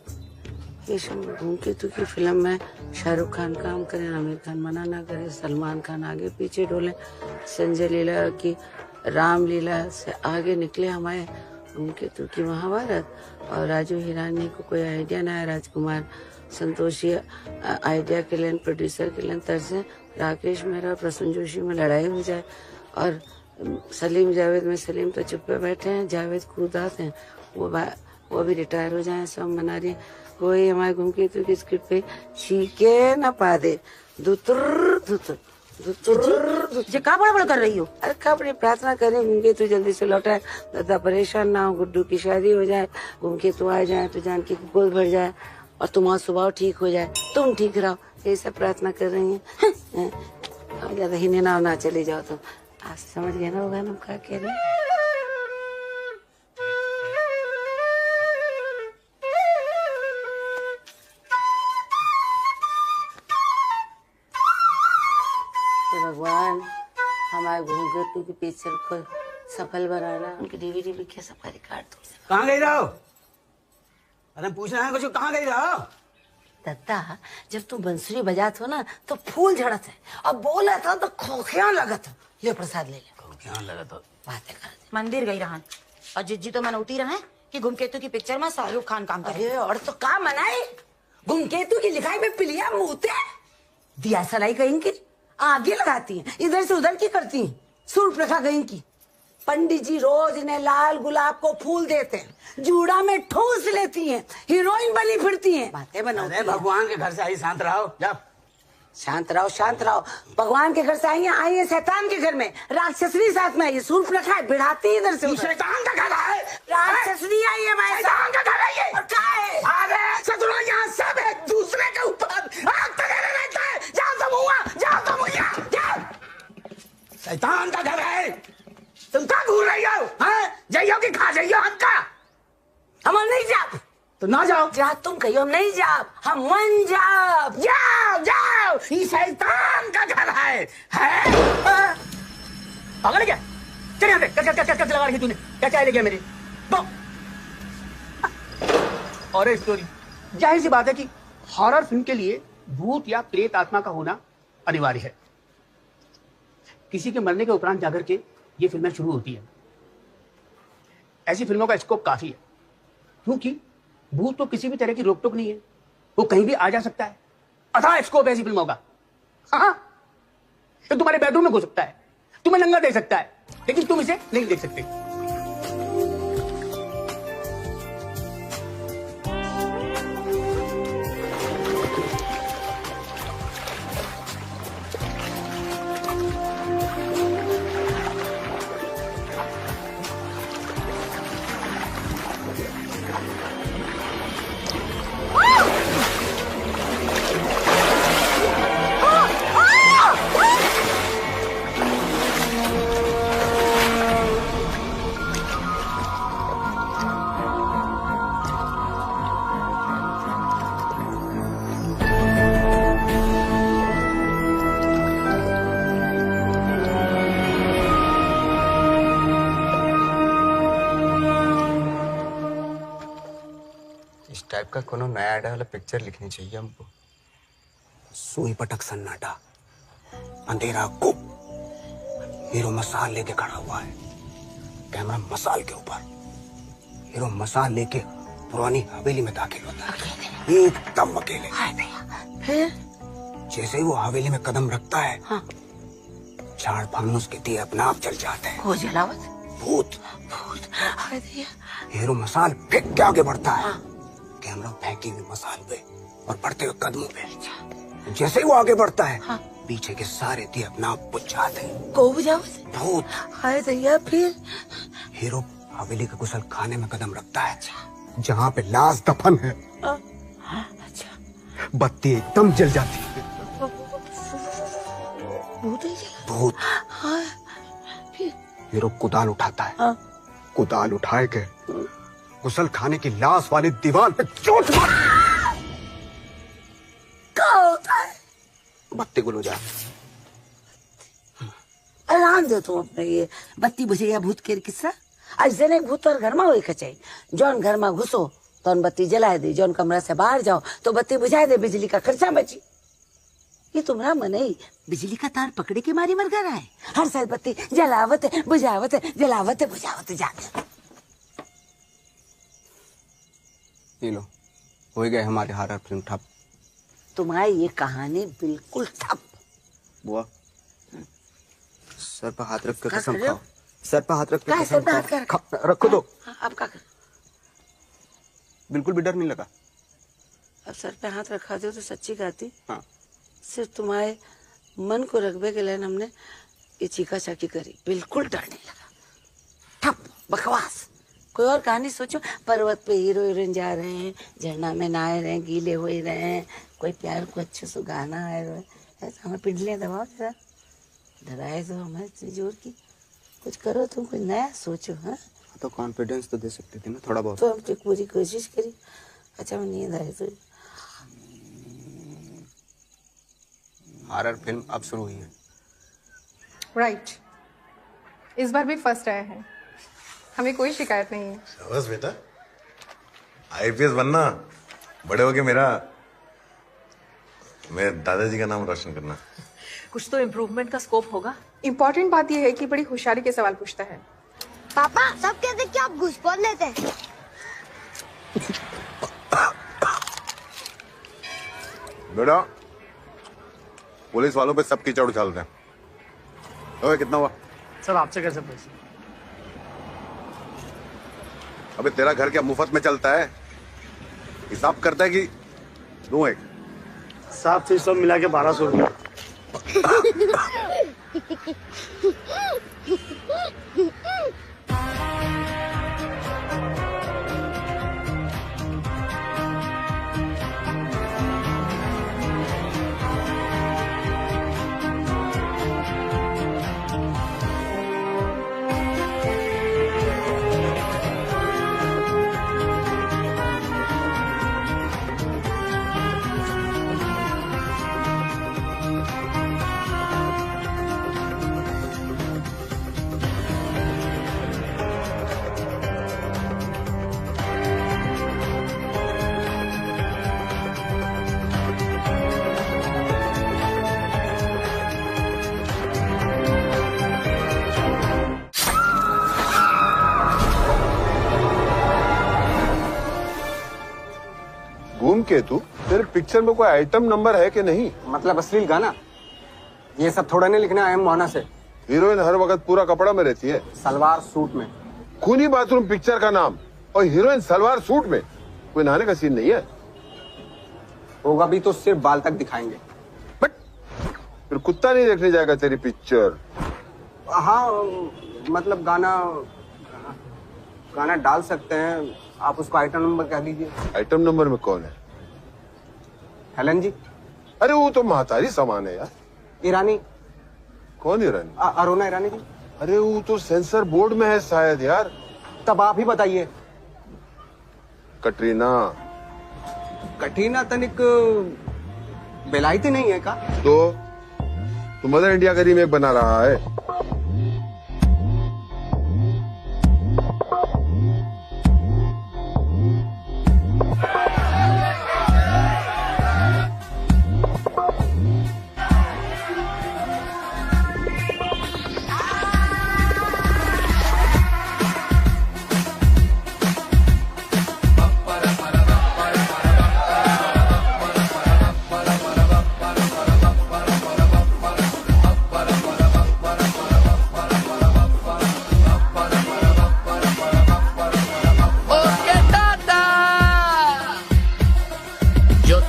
धूमकेतु की फिल्म में शाहरुख खान काम करे, आमिर खान मना ना करे, सलमान खान आगे पीछे डोले, संजय लीला की रामलीला से आगे निकले हमारे धूमकेतु की महाभारत, और राजू हिरानी को कोई आइडिया ना है, राजकुमार संतोषी आइडिया के लिए प्रोड्यूसर के लिए तरसे, राकेश मेहरा और प्रसून जोशी में लड़ाई हो जाए, और सलीम जावेद में सलीम तो चुप पे बैठे हैं, जावेद खुद आते हैं, वो भी रिटायर हो जाए, सब मना रही। कोई हमारे धूमकेतु की स्क्रिप्ट पे छीके ना पा दे। दुतुर दुतुर दुतुर ये क्या बड़बड़ कर रही हो? अरे कब प्रार्थना करें धूमकेतु जल्दी से लौटाए, दादा परेशान ना हो, गुड्डू की शादी हो जाए, धूमकेतु आ जाए तो जानकी की गोद भर जाए और तुम्हारा स्वभाव ठीक हो जाए, तुम ठीक रहो, ये सब प्रार्थना कर रही है। ज्यादा ही ना चले जाओ तो आज समझ गए ना होगा हम क्या कह रहे हैं। भगवान हमारे घूमकेतु की पिक्चर को सफल बनाना, उनकी डीवीडी में क्या सबका रिकॉर्ड तोड़। कहाँ गई रहो? अरे पूछना है कुछ, कहाँ गई रहो? दत्ता, जब तुम बंसुरी बजात हो ना तो फूल झड़त है, और बोला था तो खोखिया लगत है। ले प्रसाद ले ले। खोखिया लगत हो? बातें कर। मंदिर गई रहन और जिज्जी तो मनौती रहे कि घूमकेतु की पिक्चर में शाहरुख खान काम करे। अरे और तो काम मनाए, घूमकेतु की लिखाई में पिलिया मुहते दिया सलाई कहीं आगे लगाती हैं, इधर से उधर की करती हैं, सूर्यप्रखा गई की। पंडित जी रोज इन्हें लाल गुलाब को फूल देते हैं, जूड़ा में ठूस लेती हैं, हीरोइन बनी फिरती हैं, बातें बनाती हैं। भगवान के घर से आई, शांत रहो। जा शांत रहो, शांत रहो। भगवान के घर से आई है शैतान के घर में, राक्षसनी साथ में आई है, सूर्यप्रखा बिड़ाती है इधर से। शैतान का घर है, राक्षसनी आई है हमारे शैतान का घर है ये। और क्या है? अरे सतुरा यहाँ सब एक दूसरे के ऊपर आग तगड़े रहता है। जाओ तुम हुआ, जाओ तुम हुआ, जाओ। शैतान का घर है। तुम कहाँ घूर रही हो? जाइयो कि खा जाइयो हमका? हम नहीं जाओ तो ना जाओ। जा तुम कहियो हम नहीं जाओ, हम मन जाओ। जाओ जाओ, ये शैतान का घर है। पागल क्या? चल यहाँ पे, कट लगा रखी तूने, क्या चाय ले गया मेरी? और स्टोरी जाहिर सी बात है कि हॉरर फिल्म के लिए भूत या प्रेत आत्मा का होना अनिवार्य है। किसी के मरने के उपरांत जाकर के ये फिल्में शुरू होती है। ऐसी फिल्मों का स्कोप काफी है, क्योंकि भूत तो किसी भी तरह की रोक टोक नहीं है, वो कहीं भी आ जा सकता है। अथाह स्कोप है ऐसी फिल्मों का। हाँ, तो तुम्हारे बेडरूम में घुस सकता है, तुम्हें नंगा दे सकता है, लेकिन तुम इसे नहीं देख सकते। इस टाइप का कोनो नया आइडिया वाला पिक्चर लिखनी चाहिए हमको। सुई पटक सन्नाटा, अंधेरा गुप, हीरो मसाल लेके खड़ा हुआ है, कैमरा मसाल के ऊपर। हीरो मसाल लेके पुरानी हवेली में दाखिल होता है, एकदम अकेले। फिर जैसे ही वो हवेली में कदम रखता है, हाँ। झाड़ फानुस के दिए अपने आप जल जाते हैं। वो जलावत भूत। भूत। हीरो मसाल फेंक के आगे बढ़ता है, कैमरा फेंकी हुई मसाल पे और बढ़ते हुए कदमों पे। जैसे ही वो आगे बढ़ता है, हाँ। पीछे के सारे दिए अपना आप बुझ जाते हैं। को बुझावत? भूत। हाय दैया। फिर हीरो हवेली के गुसल खाने में कदम रखता है, जहाँ पे लाश दफन है। अच्छा। बत्ती एकदम जल जाती है। भूत ही जला। भूत। हाँ। फिर हीरो कुदाल उठाता है, हाँ। कुदाल उठाए के गुसल खाने की लाश वाली दीवार पे चोट मार। क्या होता है? बत्ती गुल हो जाए। आराम दे तुम अपने ये बत्ती बुझे भूत के किस्सा। ऐसे नहीं भूत और घर में हुई खचाई। जौन घर में घुसो तो बत्ती जला दे, जौन कमरा से बाहर जाओ तो बत्ती बुझा दे, बिजली का खर्चा बची। ये तुम्हारा मन ही बिजली का तार पकड़े के मारी मर गया है। हर साल बत्ती जलावत बुझावत जलावत बुझावत जाते। ये लो, हो गए हमारे हॉरर फिल्म ठप। तुम्हारी ये कहानी बिल्कुल ठप। बुआ, सर पर हाथ रख के क्या कसम कर रहे हो? खाओ। सर पर हाथ रख के क्या कसम सर पे हाथ खाओ। कर? रखो तो। अब क्या कर? बिल्कुल भी डर नहीं लगा। अब सर पे हाथ रखा दो तो सच्ची गाती। हाँ। सिर्फ तुम्हारे मन को रखबे के लिए हमने ये चीका चाकी करी, बिल्कुल डर नहीं लगा। ठप बकवास। कोई और कहानी सोचो। पर्वत पे हीरो हीरोइन जा रहे हैं, झरना में नहा रहे हैं, गीले हो रहे हैं, कोई प्यार को अच्छे से गाना है, ऐसा हमें पिंडलियां दबाओ जरा, डराए तो हमें जोर की। कुछ करो तुम, कुछ नया सोचो। हाँ तो कॉन्फिडेंस तो दे सकते थे ना थोड़ा बहुत। तो हम तो पूरी कोशिश करी। अच्छा मैं नींद आई तो। हॉरर फिल्म अब शुरू हुई है। राइट। इस बार भी फर्स्ट आए हैं, हमें कोई शिकायत नहीं है। शाबाश बेटा, आईपीएस बनना, बड़े होके मेरे दादाजी का नाम रोशन करना। कुछ तो इम्प्रूवमेंट का स्कोप होगा। इम्पोर्टेंट बात यह है कि बड़ी होशियारी के सवाल पूछता है। पापा सब कहते कि आप घूसखोर लेते हैं। बेटा, पुलिस वालों पे सब कीचड़ उछालते हैं। ओए कितना हुआ? सर आपसे कैसे पूछ? अबे तेरा घर क्या मुफ्त में चलता है? हिसाब करता है कि दूं एक? साहब से सब मिला के 1200 रुपये। धूमकेतु, तेरे पिक्चर में कोई आइटम नंबर है कि नहीं? मतलब अश्लील गाना? ये सब थोड़ा नहीं लिखना है मोना से। हीरोइन हर वक्त पूरा कपड़ा में रहती है, सलवार सूट में। खूनी बाथरूम पिक्चर का नाम और हीरोइन सलवार सूट में। कोई नहाने का सीन नहीं है? होगा भी तो सिर्फ बाल तक दिखाएंगे। फिर कुत्ता नहीं देखने जाएगा तेरी पिक्चर? हाँ मतलब गाना डाल सकते हैं, आप उसको आइटम नंबर कह दीजिए। आइटम नंबर में कौन है? हेलन जी। अरे वो तो महतारी समान है यार। ईरानी। कौन ईरानी? अरुणा ईरानी जी। अरे वो तो सेंसर बोर्ड में है शायद यार। तब आप ही बताइए। कटरीना। कटरीना तनिक बेलायती नहीं है का? तो मदर इंडिया का रीमेक बना रहा है।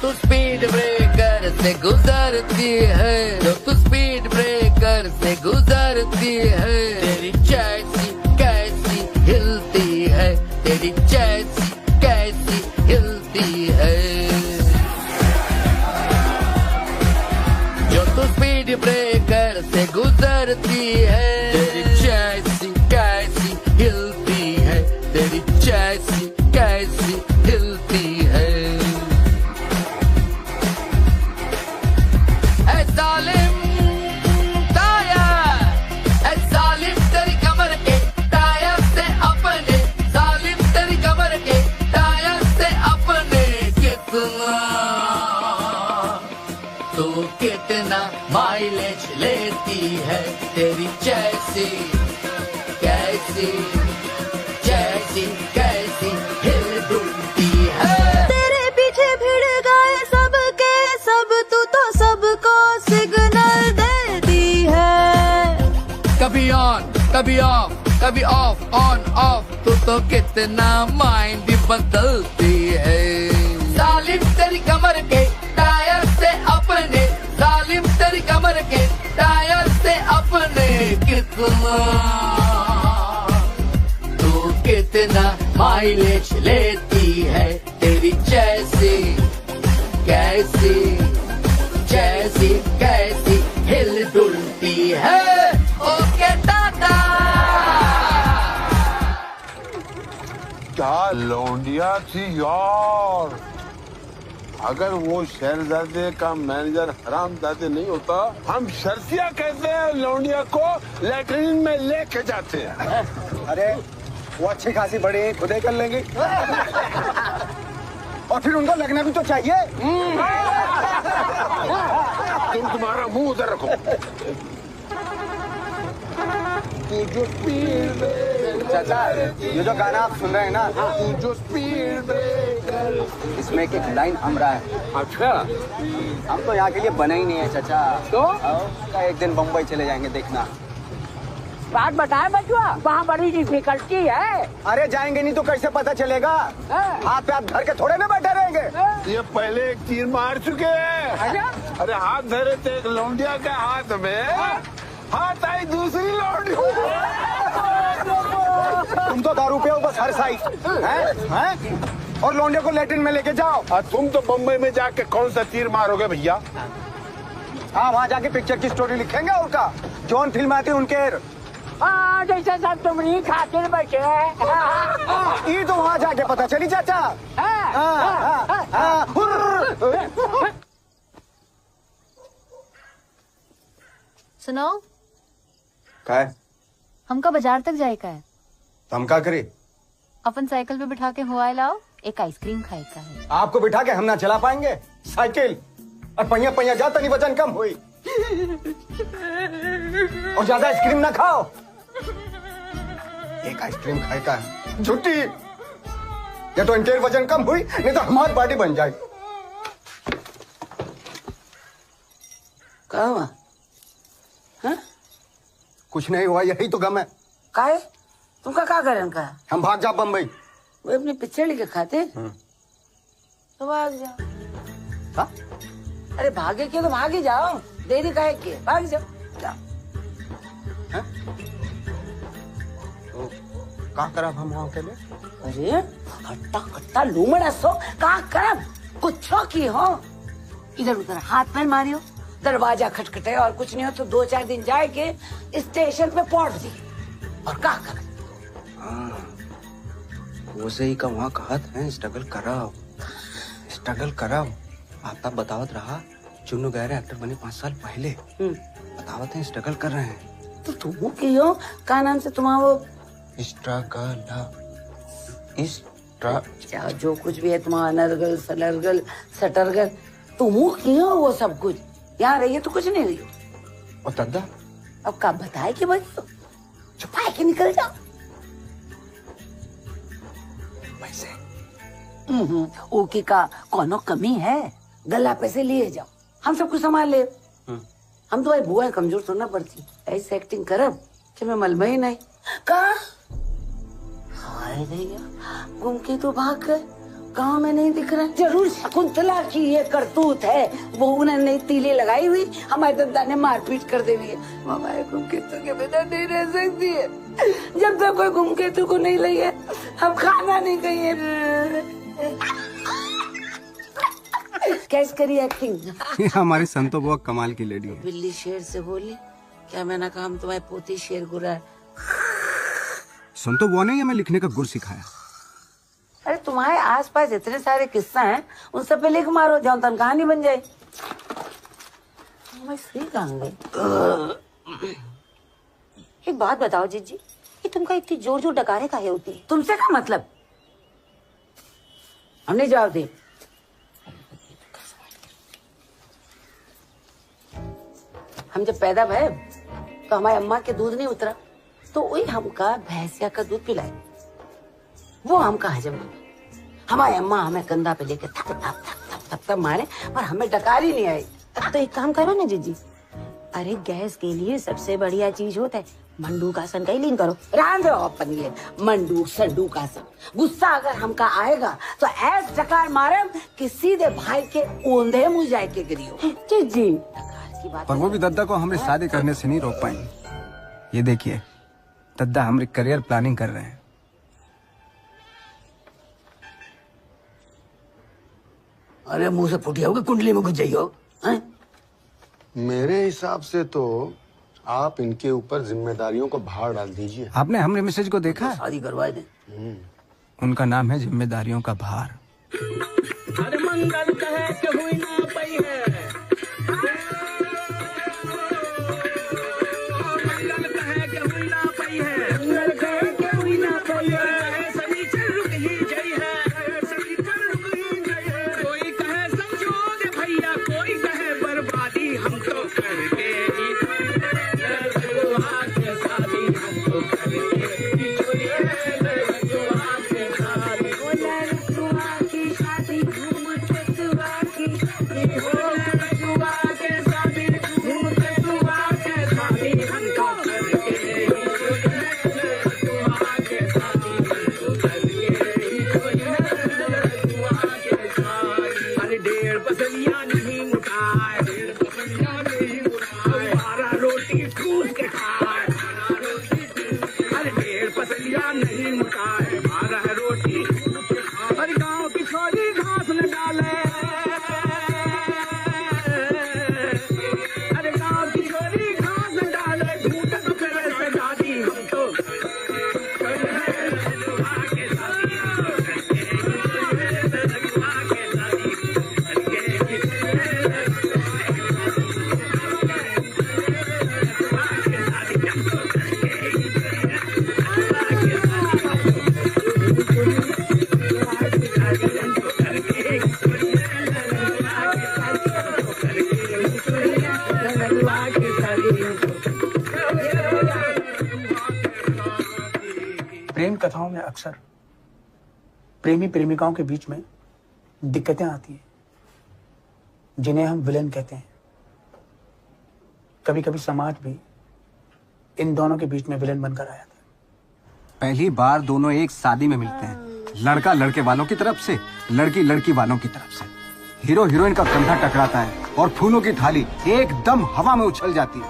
तू स्पीड ब्रेकर से गुजरती है, जो तू स्पीड ब्रेकर से गुजरती है, तेरी जैसी कैसी हिलती है, तेरी जैसी कैसी हिलती है। जो तू स्पीड ब्रेकर से गुजरती है, तेरी जैसी कैसी हिलती है, तेरी जैसी कैसी हिलती है। ऐ जालिम टायर, ऐ जालिम तेरी कमर के टायर से अपने, जालिम तेरी कमर के टायर से अपने, कितना तू कितना माइलेज लेती है, तेरी जैसी कैसी जैसी कैसी हिल डुलती है। तेरे पीछे भिड़ गए सबके सब, तू तो सबको सिग्नल देती है। कभी ऑन कभी ऑफ, कभी ऑफ ऑन ऑफ, तू तो कितना माइंड बदलती है। जालिम तेरी कमर के टायर से अपने, जालिम तेरी कमर के टायर से अपने, कितना तू कितना माइलेज लेती है, तेरी जैसी कैसी जैसी कैसी हिल डुलती है। ओके टाटा। क्या लौंडिया थी यार, अगर वो शहरजादे का मैनेजर हरामजादे नहीं होता, हम शर्तिया कहते हैं लौंडिया को लैट्रिन में लेके जाते हैं। अरे वो अच्छी खासी बड़ी खुदे कर लेंगे और फिर उनको लगना भी तो चाहिए। तुम तुम्हारा मुंह उधर रखो। चाचा, ये जो गाना आप सुन रहे हैं ना, जो स्पीड ब्रेकर, इसमें एक लाइन हम रहा है। अच्छा, हम तो यहाँ के लिए बने ही नहीं है चाचा। तो एक दिन बम्बई चले जाएंगे, देखना। बात बताए बचुआ, वहाँ बड़ी डिफिकल्टी है। अरे जाएंगे नहीं तो कैसे पता चलेगा? हाथ पे हाथ धर के थोड़े में बैठे रहेंगे। ये पहले एक तीर मार चुके हैं। अरे हाथ धरे थे एक लौंडिया के हाथ में, हाथ आई दूसरी लौंडिया। तुम तो दारू पे हो बस हर साइड हैं? और लौंडिया को लैट्रिन में लेके जाओ। और तुम तो बम्बई में जाके कौन सा तीर मारोगे भैया? हाँ, वहाँ जाके पिक्चर की स्टोरी लिखेंगे और का जौन फिल्म आती है उनके। जैसे सब तुमरी खातिर बैठे ये तो वहाँ जाके पता चली चाचा। सुनो, क्या है? हमका बाजार तक जाए का है। तो हम क्या करें? अपन साइकिल पे बिठा के हुआ लाओ, एक आइसक्रीम खाए का है। आपको बिठा के हम ना चला पाएंगे साइकिल, और पहिया पहिया जाता नहीं, वजन कम हुई। और ज्यादा आइसक्रीम ना खाओ, एक आइसक्रीम खाए का है। छुट्टी, या तो इनके वजन कम हुई, नहीं तो हमारी बॉडी बन जाएगी। क्या हुआ? हाँ? कुछ नहीं हुआ, यही तो गम है। का है? तुमका क्या करन का? हम भाग जाओ बम्बई। वो अपनी पिक्चर लेके खाते तो भाग जाओ। हाँ? अरे भागे क्यों? तो भाग ही जाओ, देरी काहे की? भाग जाओ। तो क्या करब हम वहाँ के लिए? अरे हट्टा कट्टा लूमड़ा सो का करब? कुछ की हो, इधर उधर हाथ पैर मारियो, दरवाजा खटखटे और कुछ नहीं हो तो 2-4 दिन जाए के स्टेशन पे पहुंच दी और क्या कर। वो सही का वहाँ कहत है स्ट्रगल कराओ। आपका बतावत रहा, चुन्नू गहरे एक्टर बने 5 साल पहले। बतावत हैं स्ट्रगल कर रहे हैं। तो तुम क्यों, क्या नाम से तुम्हारा वो जो कुछ भी है तुम्हारा, नरगल सलरगल सटरगल, तुम क्यों वो सब कुछ? यहाँ रही है तो कुछ नहीं रही हो। और दादा अब का बताए कि भाई छुपाए के निकल जाओ। ओके का कोनो कमी है? गला पैसे लिए जाओ, हम सब कुछ संभाल ले। हम तो भाई बुआ कमजोर सुनना पड़ती, ऐसे एक्टिंग करब कि मैं मलबा ही नहीं का। हाय भैया घूम के तो भाग गए, गाँव में नहीं दिख रहा? जरूर शकुंतला की ये करतूत है। वो उन्होंने तीली लगाई हुई, हमारे दद्दा ने मारपीट कर दी हुई है। हमारे घुमकेतु के बिना नहीं रह सकती है। जब तक कोई घुमकेतु को नहीं लाई है, हम खाना नहीं खाइए। कैसे करी एक्टिंग? हमारी संतो बुआ कमाल की लेडी है। बिल्ली शेर से बोली, क्या मैंने कहा हम तुम्हारी पोती शेर गुरा है? संतो बुआ ने हमें लिखने का गुर सिखाया। अरे तुम्हारे आसपास इतने सारे किस्सा हैं, उन सब पे लिख मारो, जाओ तन कहानी बन जाए। मैं सही कहाँ गई? एक बात बताओ जीजी, ये तुमका इतनी जोर जोर डकारे काहे होती है? तुमसे क्या मतलब? हमने जवाब दे। हम जब पैदा भये तो हमारी अम्मा के दूध नहीं उतरा, तो वही हमका भैंसिया का दूध पिलाए। वो हमका हजम हो गया। हमारी अम्मा हमें कंधा पे लेके थप थप थप थप थप थप मारे, पर हमें डकार ही नहीं आई। तो एक काम करो ना जीजी, अरे गैस के लिए सबसे बढ़िया चीज होता है मंडूक आसन का ही लीन करो। रांध अपन ये मंडूक संडूक आसन। गुस्सा अगर हमका आएगा तो ऐस डकार मारे कि सीधे भाई के ओंधे मुँह जाए के गिरियो। जीजी पर वो भी दद्दा को हमें शादी करने से नहीं रोक पाएंगे। ये देखिए, दद्दा हमारी करियर प्लानिंग कर रहे हैं। अरे मुंह से फुटिया होगा, कुंडली में घुस जाइयो। मेरे हिसाब से तो आप इनके ऊपर जिम्मेदारियों को भार डाल दीजिए। आपने हमरे मैसेज को देखा है? शादी करवा दे। उनका नाम है जिम्मेदारियों का भार। अरे मंगल कहे कि हुई ना पई है, मंगल कहे कि हुई ना पई है, मंगल कहे कि हुई ना पई है, सभी चल रुक ही गई है, सभी चल रुक ही गई है। कोई कहे संजोग भैया, कोई कहे बर्बादी, हम तो करके ही लगुआ के शादी, हम तो करके ही लगुआ के शादी, लगुआ की शादी, घूम लगुआ की शादी, हो लगुआ के शादी, घूम लगुआ के शादी, हम तो करके ही लगुआ के शादी, हम तो करके ही लगुआ के शादी। अरे 1.5 पसलियाँ नहीं मुटाए, 1.5 पसलियाँ नहीं मुटाए, 12 रोटी ठूस के खाए, 12 रोटी ठूस के, अरे 1.5 पसलियाँ नहीं मुटाए, 12 रोटी ठूस के खाए। अरे गाँव की छोरी घास न डाले, अरे गाँव की छोरी घास न डाले, घूंटन करे से दादी, हम तो लगुआ के शादी, हम तो करके लगुआ के शादी, प्रेम कथाओं में अक्सर प्रेमी प्रेमिकाओं के बीच में दिक्कतें आती हैं, जिन्हें हम विलेन कहते हैं। कभी कभी समाज भी इन दोनों के बीच में विलेन बनकर आया था। पहली बार दोनों एक शादी में मिलते हैं, लड़का लड़के वालों की तरफ से, लड़की लड़की वालों की तरफ से। हीरो हीरोइन का कंधा टकराता है और फूलों की थाली एकदम हवा में उछल जाती है।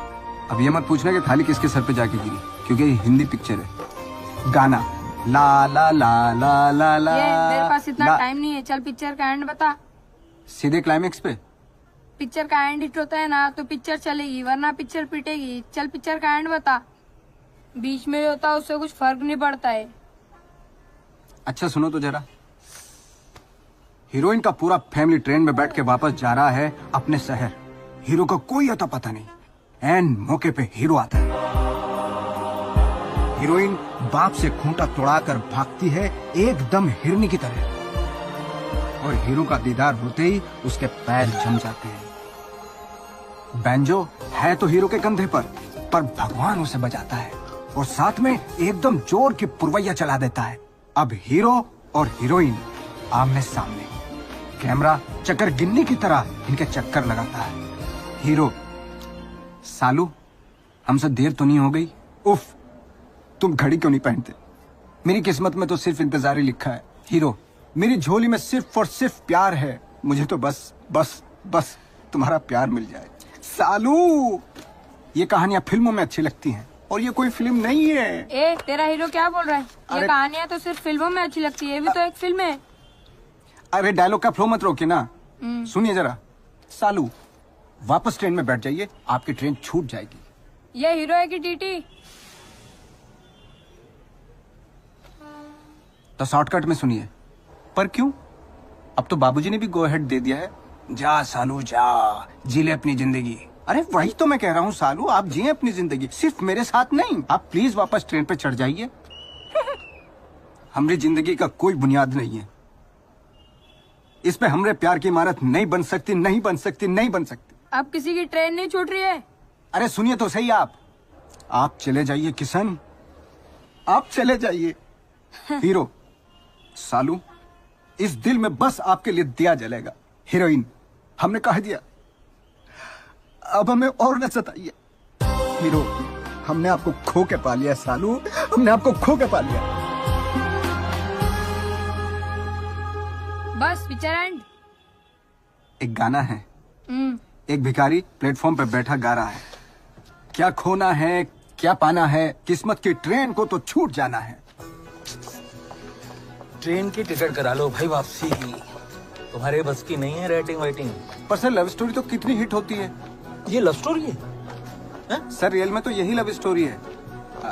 अब ये मत पूछना कि थाली किसके सर पे जाके गिरी, क्योंकि ये हिंदी पिक्चर है। गाना ला ला ला ला ला ला। ये मेरे पास इतना टाइम नहीं है, चल पिक्चर का एंड बता। सीधे क्लाइमेक्स पे। पिक्चर का एंड हिट होता है ना तो पिक्चर चलेगी, वरना पिक्चर पिटेगी। चल पिक्चर का एंड बता। बीच में होता है उससे कुछ फर्क नहीं पड़ता है। अच्छा सुनो तो जरा। हीरोइन का पूरा फैमिली ट्रेन में बैठ के वापस जा रहा है अपने शहर। हीरो का कोई अता पता नहीं। एंड मौके पे हीरो आता है। हीरोइन बाप से खूंटा तोड़ाकर भागती है एकदम हिरनी की तरह, और हीरो का दीदार होते ही उसके पैर जम जाते हैं। बैंजो है तो हीरो के कंधे पर भगवान उसे बजाता है और साथ में एकदम जोर की पुरवैया चला देता है। अब हीरो और हीरोइन आमने सामने। कैमरा चक्कर गिन्नी की तरह इनके चक्कर लगाता है। हीरो, सालू हमसे देर तो नहीं हो गई? उफ, तुम घड़ी क्यों नहीं पहनते? मेरी किस्मत में तो सिर्फ इंतजार ही लिखा है। हीरो, मेरी झोली में सिर्फ और सिर्फ प्यार है। मुझे तो बस बस बस तुम्हारा प्यार मिल जाए। सालू, ये कहानियां फिल्मों में अच्छी लगती हैं और ये कोई फिल्म नहीं है। ए, तेरा हीरो क्या बोल रहा है? ये कहानियां तो सिर्फ फिल्मों में अच्छी लगती है, ये भी तो एक फिल्म है। अरे डायलॉग का फ्लो मत रोके ना, सुनिए जरा। सालू, वापस ट्रेन में बैठ जाइए, आपकी ट्रेन छूट जाएगी। ये हीरो है कि टीटी? तो शॉर्टकट में सुनिए। पर क्यों? अब तो बाबूजी ने भी गो अहेड दे दिया है। जा सालू जा, जी ले अपनी जिंदगी। अरे वही तो मैं कह रहा हूँ सालू, आप जिए अपनी जिंदगी, सिर्फ मेरे साथ नहीं। आप प्लीज वापस ट्रेन पे चढ़ जाइए। हमारी जिंदगी का कोई बुनियाद नहीं है, इस पे हमरे प्यार की इमारत नहीं बन सकती, नहीं बन सकती, नहीं बन सकती। अब किसी की ट्रेन नहीं छूट रही है। अरे सुनिए तो सही, आप चले जाइए किशन, आप चले जाइए। हीरो सालू, इस दिल में बस आपके लिए दिया जलेगा। हीरोइन, हमने कह दिया, अब हमें और न सताइए। हीरो, हमने आपको खो के पा लिया सालू, हमने आपको खो के पा लिया। बस पिक्चर एंड। एक गाना है, एक भिखारी प्लेटफॉर्म पे बैठा गा रहा है, क्या खोना है क्या पाना है, किस्मत की ट्रेन को तो छूट जाना है। ट्रेन की टिकट करा लो भाई वापसी की, तुम्हारे बस की नहीं है राइटिंग वाइटिंग। पर सर लव स्टोरी तो कितनी हिट होती है। ये लव स्टोरी है? सर रियल में तो यही लव स्टोरी है।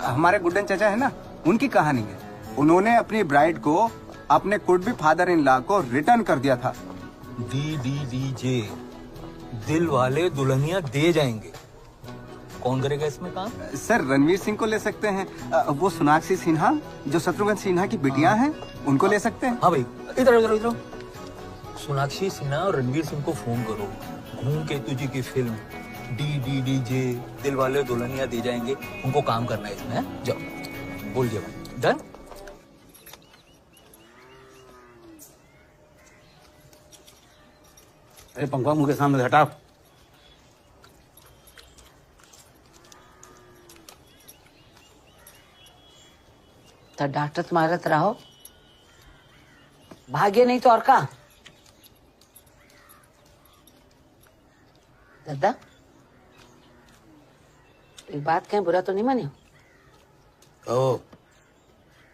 हमारे गुड्डन चाचा है ना, उनकी कहानी है। उन्होंने अपनी ब्राइड को अपने could be father in law को रिटर्न कर दिया था। DDDJ, दिल वाले दुल्हनिया दे जाएंगे। कौन करेगा इसमें काम? सर रणवीर सिंह को ले सकते हैं, वो सोनाक्षी सिन्हा जो शत्रुघ्न सिन्हा की बिटिया हैं, उनको ले सकते हैं। हाँ भाई, इधर इधर इधर, सोनाक्षी सिन्हा और रणवीर सिंह को फोन करो, घूम केतु जी की फिल्म DDDJ, दिल वाले दुल्हनिया दे जाएंगे, उनको काम करना है इसमें। है? जाओ बोल दिया भाई, डन। अरे पंखा मुंह के सामने हटाओ। तो डांटत मारत रहो, भाग्य नहीं तो और का। दादा, एक बात कहें, बुरा तो नहीं मानियो?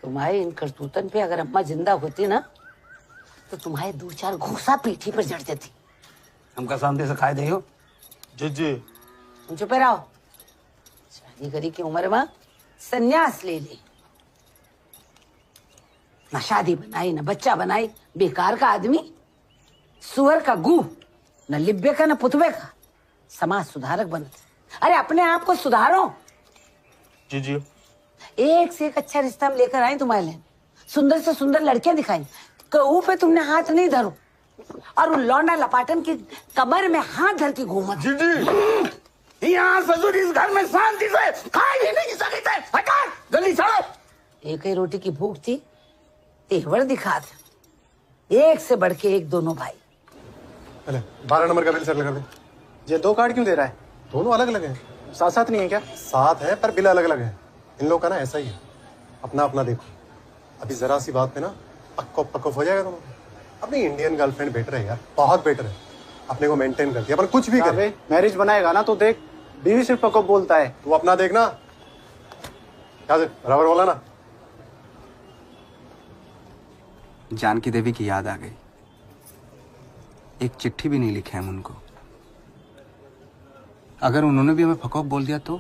तुम्हारे इन करतूतन पे अगर अम्मा जिंदा होती ना, तो तुम्हारे 2-4 घूसा पीठी पर जड़ देती। हमका सामने से खाए दे हो। जी चुप रहो। शादी करी की उम्र में संन्यास ले ली, ना शादी बनाई ना बच्चा बनाई, बेकार का आदमी, सुअर का गू, न लिब्बे का न पुतबे का, समाज सुधारक बनते। अरे अपने आप को सुधारो। जी एक से एक अच्छा रिश्ता हम लेकर आए तुम्हारे लिए, सुंदर से सुंदर लड़कियां दिखाई, कहू पे तुमने हाथ नहीं धरो, और उन लौंडा लपाटन की कमर में हाथ धर के घूमत। जी यहाँ ससुर इस घर में शांति से खाए भी नहीं सकते थे। हटाओ, गली छोड़ो। एक ही रोटी की भूख थी, तेवर दिखा थे, एक से बढ़ के एक दोनों भाई। 12 नंबर का बिल सेटल कर दे। ये 2 कार्ड क्यों दे रहा है? दोनों अलग अलग हैं। साथ साथ नहीं है क्या? साथ है पर बिल अलग अलग है। इन लोगों का ना ऐसा ही है, अपना अपना देखो। अभी जरा सी बात पे ना पक्को हो जाएगा तुम्हें। अपनी इंडियन गर्लफ्रेंड बेटर है यार, बहुत बेटर है। अपने को मेंटेन करती है, अपन कुछ भी करे। मैरिज बनाएगा ना तो देख, बीवी सिर्फ पक्को बोलता है। तू अपना देखना, क्या से बराबर बोला ना। जानकी देवी की याद आ गई, एक चिट्ठी भी नहीं लिखे हम उनको। अगर उन्होंने भी हमें फकोक बोल दिया तो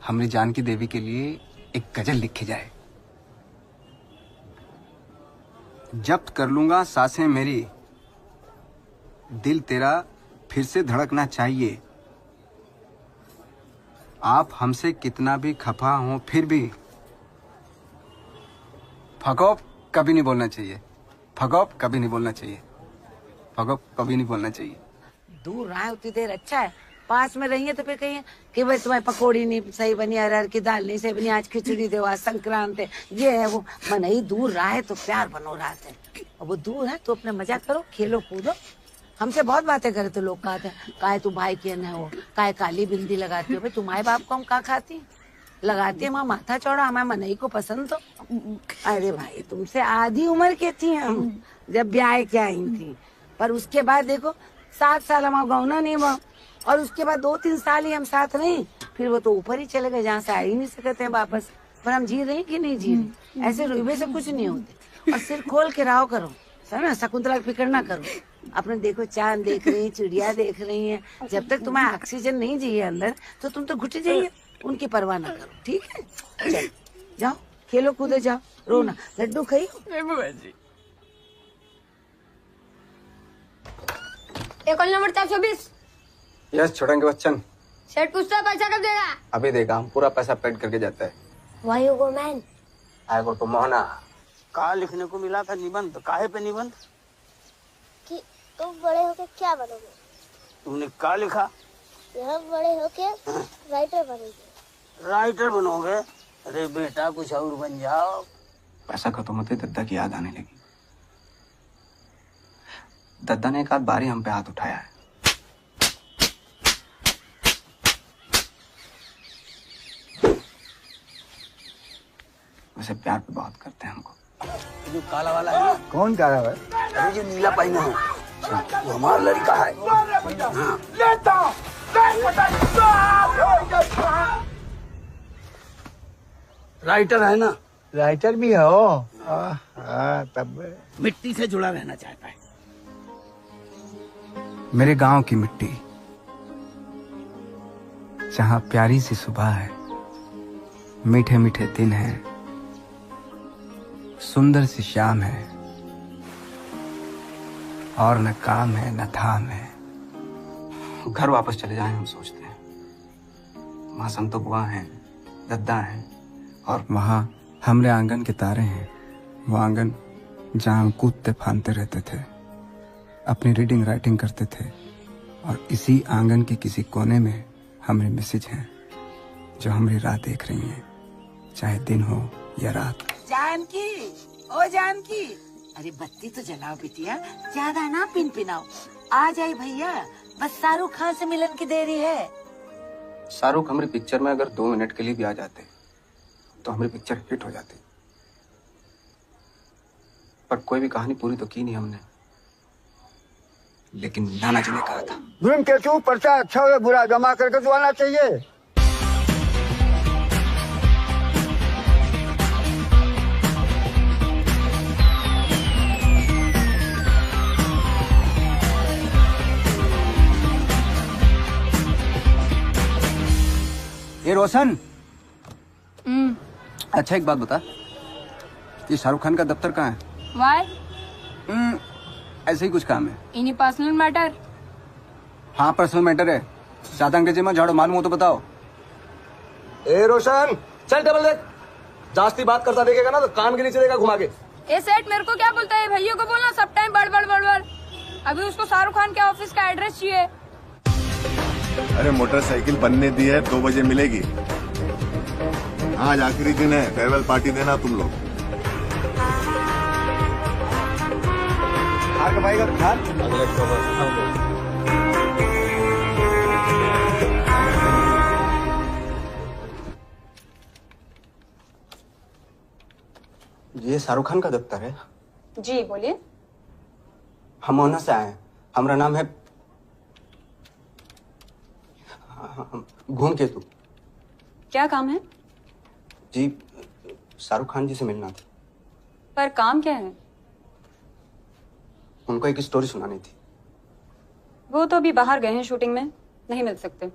हमारी जानकी देवी के लिए एक गजल लिखी जाए। जब्त कर लूंगा सांसें मेरी, दिल तेरा फिर से धड़कना चाहिए। आप हमसे कितना भी खफा हो फिर भी फकोक कभी नहीं बोलना चाहिए, फकोक कभी नहीं बोलना चाहिए, फकोक कभी नहीं बोलना चाहिए। दूर रहा है उतनी देर अच्छा है, पास में रहिए तो फिर कहिए कि भाई तुम्हारी पकौड़ी नहीं सही बनी, अरहर की दाल नहीं सही बनी, आज खिचड़ी दो, आज संक्रांत है, ये है वो। मन ही दूर रहा है तो प्यार बनो रात है, और वो दूर है तो अपने मजा करो, खेलो कूदो। हमसे बहुत बातें करे तो लोग कहते हैं काहे तू भाई के न हो, काहे काली बिंदी लगाती हो। भाई तुम्हारे बाप को हम कहाँ खाती, लगाती है वहाँ माथा चौड़ा, हमें मनई को पसंद तो। अरे भाई तुमसे आधी उम्र के थी हम जब ब्याह के आई थी, पर उसके बाद देखो 7 साल हम गौना नहीं हुआ, और उसके बाद 2-3 साल ही हम साथ नहीं, फिर वो तो ऊपर ही चले गए जहाँ से आ ही नहीं सकते हैं वापस। पर हम जी रहे हैं कि नहीं जी रहे, ऐसे रुइबे से कुछ नहीं होते। और सिर खोल के राव करो, समझ, शकुंतला की फिक्र ना करो। अपने देखो चांद देख रही है, चिड़िया देख रही है, जब तक तुम्हें ऑक्सीजन नहीं चाहिए अंदर तो तुम तो घुट जाइए, उनकी परवाह ना करो, ठीक है? चल जाओ, खेलो कूदो, जाओ, रोना, लड्डू खाइयो। एक नंबर 420। यस छोड़ेंगे बच्चन। सेठ पूछता है पैसा कब देगा? अभी देगा, हम पूरा पैसा पेड करके जाता है। Why you go man? I go to Mohana. कहा लिखने को मिला था निबंध, काहे पे निबंध? कि तुम बड़े होके क्या बनोगे? तूने क्या लिखा? यह बड़े होके राइटर बनोगे। राइटर बनोगे? अरे बेटा कुछ और बन जाओ। पैसा खत्म होते दद्दा की याद आने लगी। दद्दा ने एक आध बारी हम पे हाथ उठाया है। वैसे प्यार पे बहुत करते हैं हमको। जो काला वाला है ना? कौन काला है? अरे जो नीला पहना है वो हमारा लड़का है। राइटर है ना? राइटर भी हो? तब मिट्टी से जुड़ा रहना चाहता है। मेरे गांव की मिट्टी, जहां प्यारी सी सुबह है, मीठे मीठे दिन है, सुंदर सी शाम है, और न काम है न धाम है। घर वापस चले जाएं हम सोचते हैं। वहां संतो बुआ हैं, दद्दा हैं, और वहां हमरे आंगन के तारे हैं। वो आंगन जहां हम कूदते फांदते रहते थे, अपनी रीडिंग राइटिंग करते थे, और इसी आंगन के किसी कोने में हमरे मिसेज हैं जो हमारी राह देख रही हैं, चाहे दिन हो या रात। जानकी, ओ जानकी, अरे बत्ती तो जलाओ बिटिया, ज्यादा ना पिनपिनाओ। आ जाए भैया, बस शाहरुख खान से मिलन की देरी है। शाहरुख हमारी पिक्चर में अगर 2 मिनट के लिए भी आ जाते तो हमारी पिक्चर हिट हो जाती। पर कोई भी कहानी पूरी तो की नहीं हमने। लेकिन नाना जी ने कहा था, धुन के चूप पर्चा अच्छा हो बुरा जमा करके तो आना चाहिए। ये रोशन, अच्छा एक बात बता, ये शाहरुख खान का दफ्तर कहाँ है? वाई? ऐसे ही कुछ काम है। इन्हीं पर्सनल मैटर? हाँ पर्सनल मैटर है। ज्यादा अंग्रेजी में झाड़ो, मालूम हो तो बताओ। ए रोशन, चल टेबल देख। जास्ती बात करता देखेगा ना तो कान के नीचे देगा घुमा के। ए सेठ मेरे को क्या बोलता है, भैया को बोलना सब टाइम बड़। अभी उसको शाहरुख खान के ऑफिस का एड्रेस चाहिए। अरे मोटरसाइकिल बनने दी है, 2 बजे मिलेगी। आज आखिरी दिन है, फेयरवेल पार्टी देना तुम लोग। ये शाहरुख खान का दफ्तर है? जी बोलिए। हम मोहना से आए हैं, हमारा नाम है धूमकेतु। क्या काम है? जी शाहरुख खान जी से मिलना था। पर काम क्या है? उनको एक स्टोरी सुनानी थी। वो तो अभी बाहर गए हैं शूटिंग में, नहीं मिल सकते।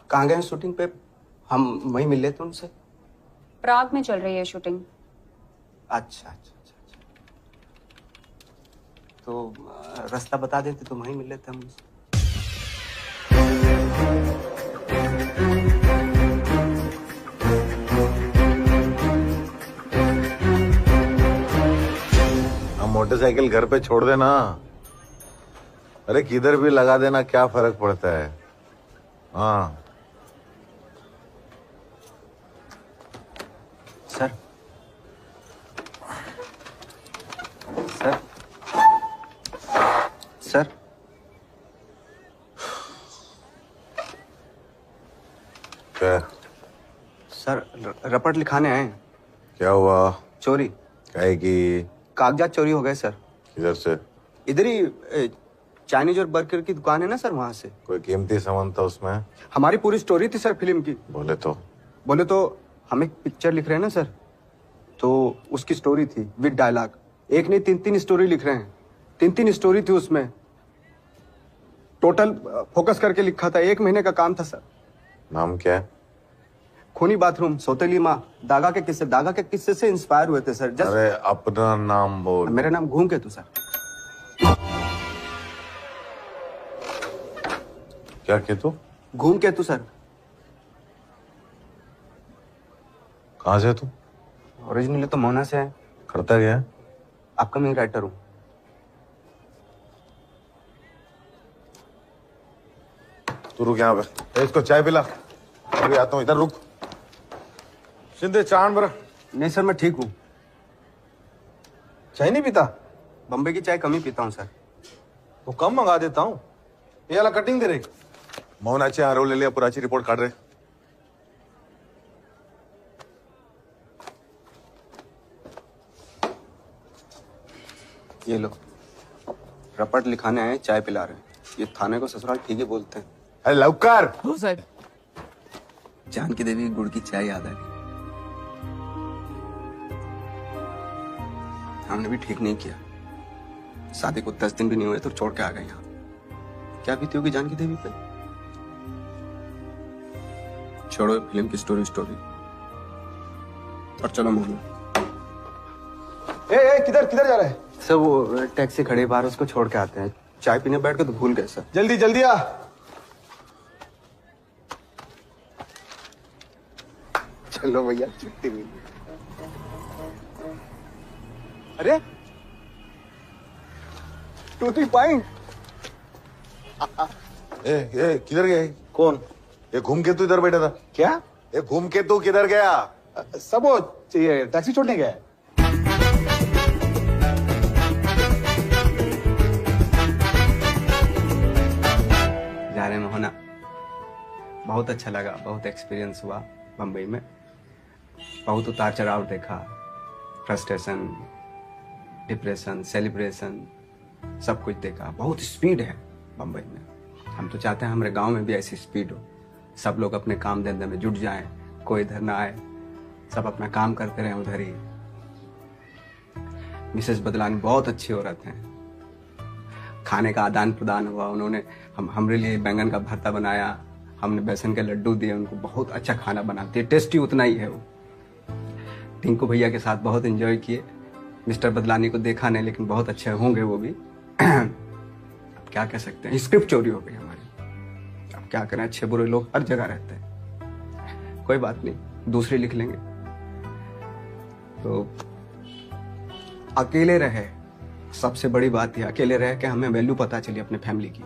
कहाँ गए हैं शूटिंग पे? हम वहीं मिल लेते उनसे। प्राग में चल रही है शूटिंग। अच्छा। तो रास्ता बता देते तो वहीं मिल लेते हम उनसे। मोटरसाइकिल घर पे छोड़ देना। अरे किधर भी लगा देना, क्या फर्क पड़ता है। हाँ सर, सर, सर, रपट लिखाने आए। क्या हुआ? चोरी। काहे की? कागजात चोरी हो गए सर। किधर से? इधर ही चाइनीज और बर्गर की दुकान है ना सर, वहाँ से। कोई कीमती सामान था उसमें? हमारी पूरी स्टोरी थी सर फिल्म की। बोले तो हम एक पिक्चर लिख रहे हैं ना सर, तो उसकी स्टोरी थी विद डायलॉग। एक नहीं 3 स्टोरी लिख रहे हैं। 3 स्टोरी थी उसमें, टोटल फोकस करके लिखा था। 1 महीने का काम था सर। नाम क्या है? खूनी बाथरूम, सौतेली माँ, दागा के किस्से से इंस्पायर हुए थे सर। अरे अपना नाम बोल। मेरा नाम घूमकेतु सर। क्या केतु? घूमकेतु सर। कहाँ से तू? ओरिजिनली तो मोना से है। करता क्या है? अपकमिंग राइटर हूँ। तू रुक यहाँ पे, इसको चाय पिला। अभी आता हूँ, इधर रुक। शिंदे चांद बरा। नहीं सर, मैं ठीक हूँ। चाय नहीं पीता? बम्बई की चाय कम ही पीता हूँ सर। तो कम मंगा देता हूँ। ये वाला कटिंग दे रही। मोहनाचे आरोप ले लिया, पुराची रिपोर्ट काट रहे। ये लो, रपट लिखाने आए, चाय पिला रहे। ये थाने को ससुराल ठीक ही बोलते हैं। अरे लवकर। हो साहब। जानकी देवी गुड़ की चाय याद आ गई। हमने भी ठीक नहीं किया। शादी को 10 दिन भी नहीं हुए तो छोड़ के आ गए यहाँ। क्या बीती होगी जानकी देवी पे? छोड़ो फिल्म की स्टोरी और चलो मोनू। किधर जा रहे हैं? सर वो टैक्सी खड़ी बाहर, उसको छोड़ के आते हैं। चाय पीने बैठ के तो भूल गए सर। जल्दी आ। चलो भैया, छुट्टी मिली। अरे 2-3 पॉइंट। किधर गए? कौन? ये घूमकेतु इधर बैठा था। क्या? ये घूमकेतु किधर गया? सब वो चाहिए, टैक्सी छोड़ने गया। जा रहे मोहना, बहुत अच्छा लगा। बहुत एक्सपीरियंस हुआ बम्बई में। बहुत उतार चढ़ाव देखा, फ्रस्ट्रेशन, डिप्रेशन, सेलिब्रेशन, सब कुछ देखा। बहुत स्पीड है बम्बई में। हम तो चाहते हैं हमारे गांव में भी ऐसी स्पीड हो। सब लोग अपने काम धंधे में जुट जाएं, कोई इधर ना आए, सब अपना काम करते रहें उधर ही। मिसेस बदलानी बहुत अच्छी औरत हैं। खाने का आदान प्रदान हुआ। उन्होंने हमारे लिए बैंगन का भरता बनाया, हमने बेसन के लड्डू दिए उनको। बहुत अच्छा खाना बनाते हैं, टेस्टी उतना ही है वो। टिंकू भैया के साथ बहुत एंजॉय किए। मिस्टर बदलानी को देखा नहीं, लेकिन बहुत अच्छे होंगे वो भी। अब क्या कह सकते हैं, स्क्रिप्ट चोरी हो गई हमारी। अब क्या करें, अच्छे बुरे लोग हर जगह रहते हैं। कोई बात नहीं, दूसरी लिख लेंगे। तो अकेले रहे, सबसे बड़ी बात है अकेले रह के हमें वैल्यू पता चली अपने फैमिली की।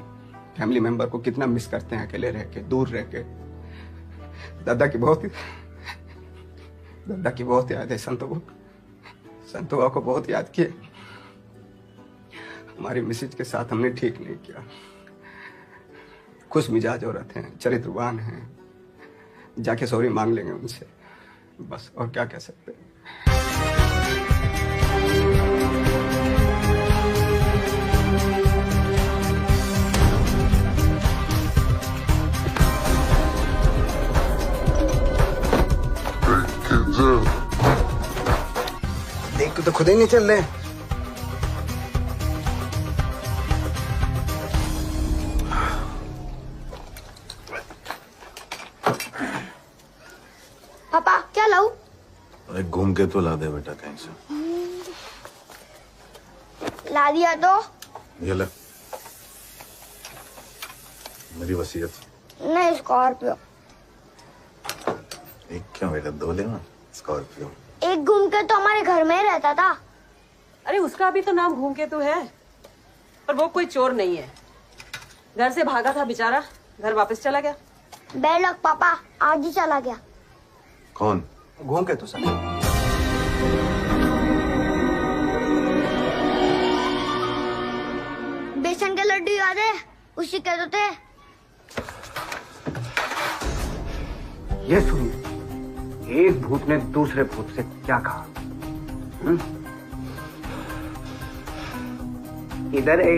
फैमिली मेंबर को कितना मिस करते हैं अकेले रह के, दूर रह के। दादा की बहुत याद है। संतोबा को बहुत याद किए। हमारी मिसेज के साथ हमने ठीक नहीं किया। खुश मिजाज औरत हैं, चरित्रवान हैं। जाके सॉरी मांग लेंगे उनसे, बस। और क्या कह सकते हैं। देख तो खुद ही नहीं चल रहे। पापा क्या लाऊं? अरे घूम के तो ला दे बेटा कहीं से। ला दिया तो? ये ले, मेरी वसीयत। नहीं, स्कॉर्पियो। एक क्यों बेटा, 2 ले ना स्कॉर्पियो। एक घूम के तो हमारे घर में ही रहता था। अरे उसका भी तो नाम घूमकेतु है, पर वो कोई चोर नहीं है। घर से भागा था बेचारा, घर वापस चला गया। बैड लक पापा, आज ही चला गया। कौन? घूमकेतु सर। बेसन के लड्डू याद है? उसी के तो थे। ये सुनिए, एक भूत ने दूसरे भूत से क्या कहा? इधर है।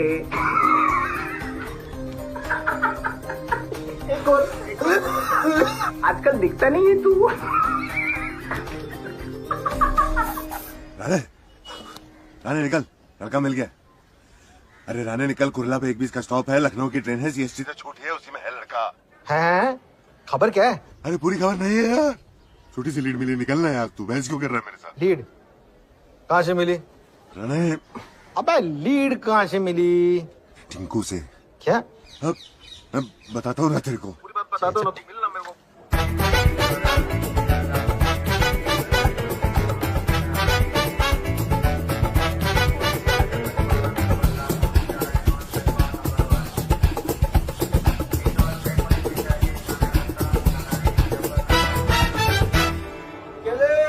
आजकल दिखता नहीं है तू। राणे, राणे निकल, लड़का मिल गया। अरे राणे निकल, कुरला पे 1:20 का स्टॉप है, लखनऊ की ट्रेन है, CST से छूट है, उसी में है लड़का। है? खबर क्या है? अरे पूरी खबर नहीं है यार, छोटी सी लीड मिली, निकलना है यार। तू बहस क्यों कर रहा है मेरे साथ? लीड कहाँ से मिली? राणे, अबे लीड कहाँ से मिली? टिंकू से। क्या? अब मैं बताता हूँ ना तेरे को। पूरी बात बता दो ना, मिलना मेरे को।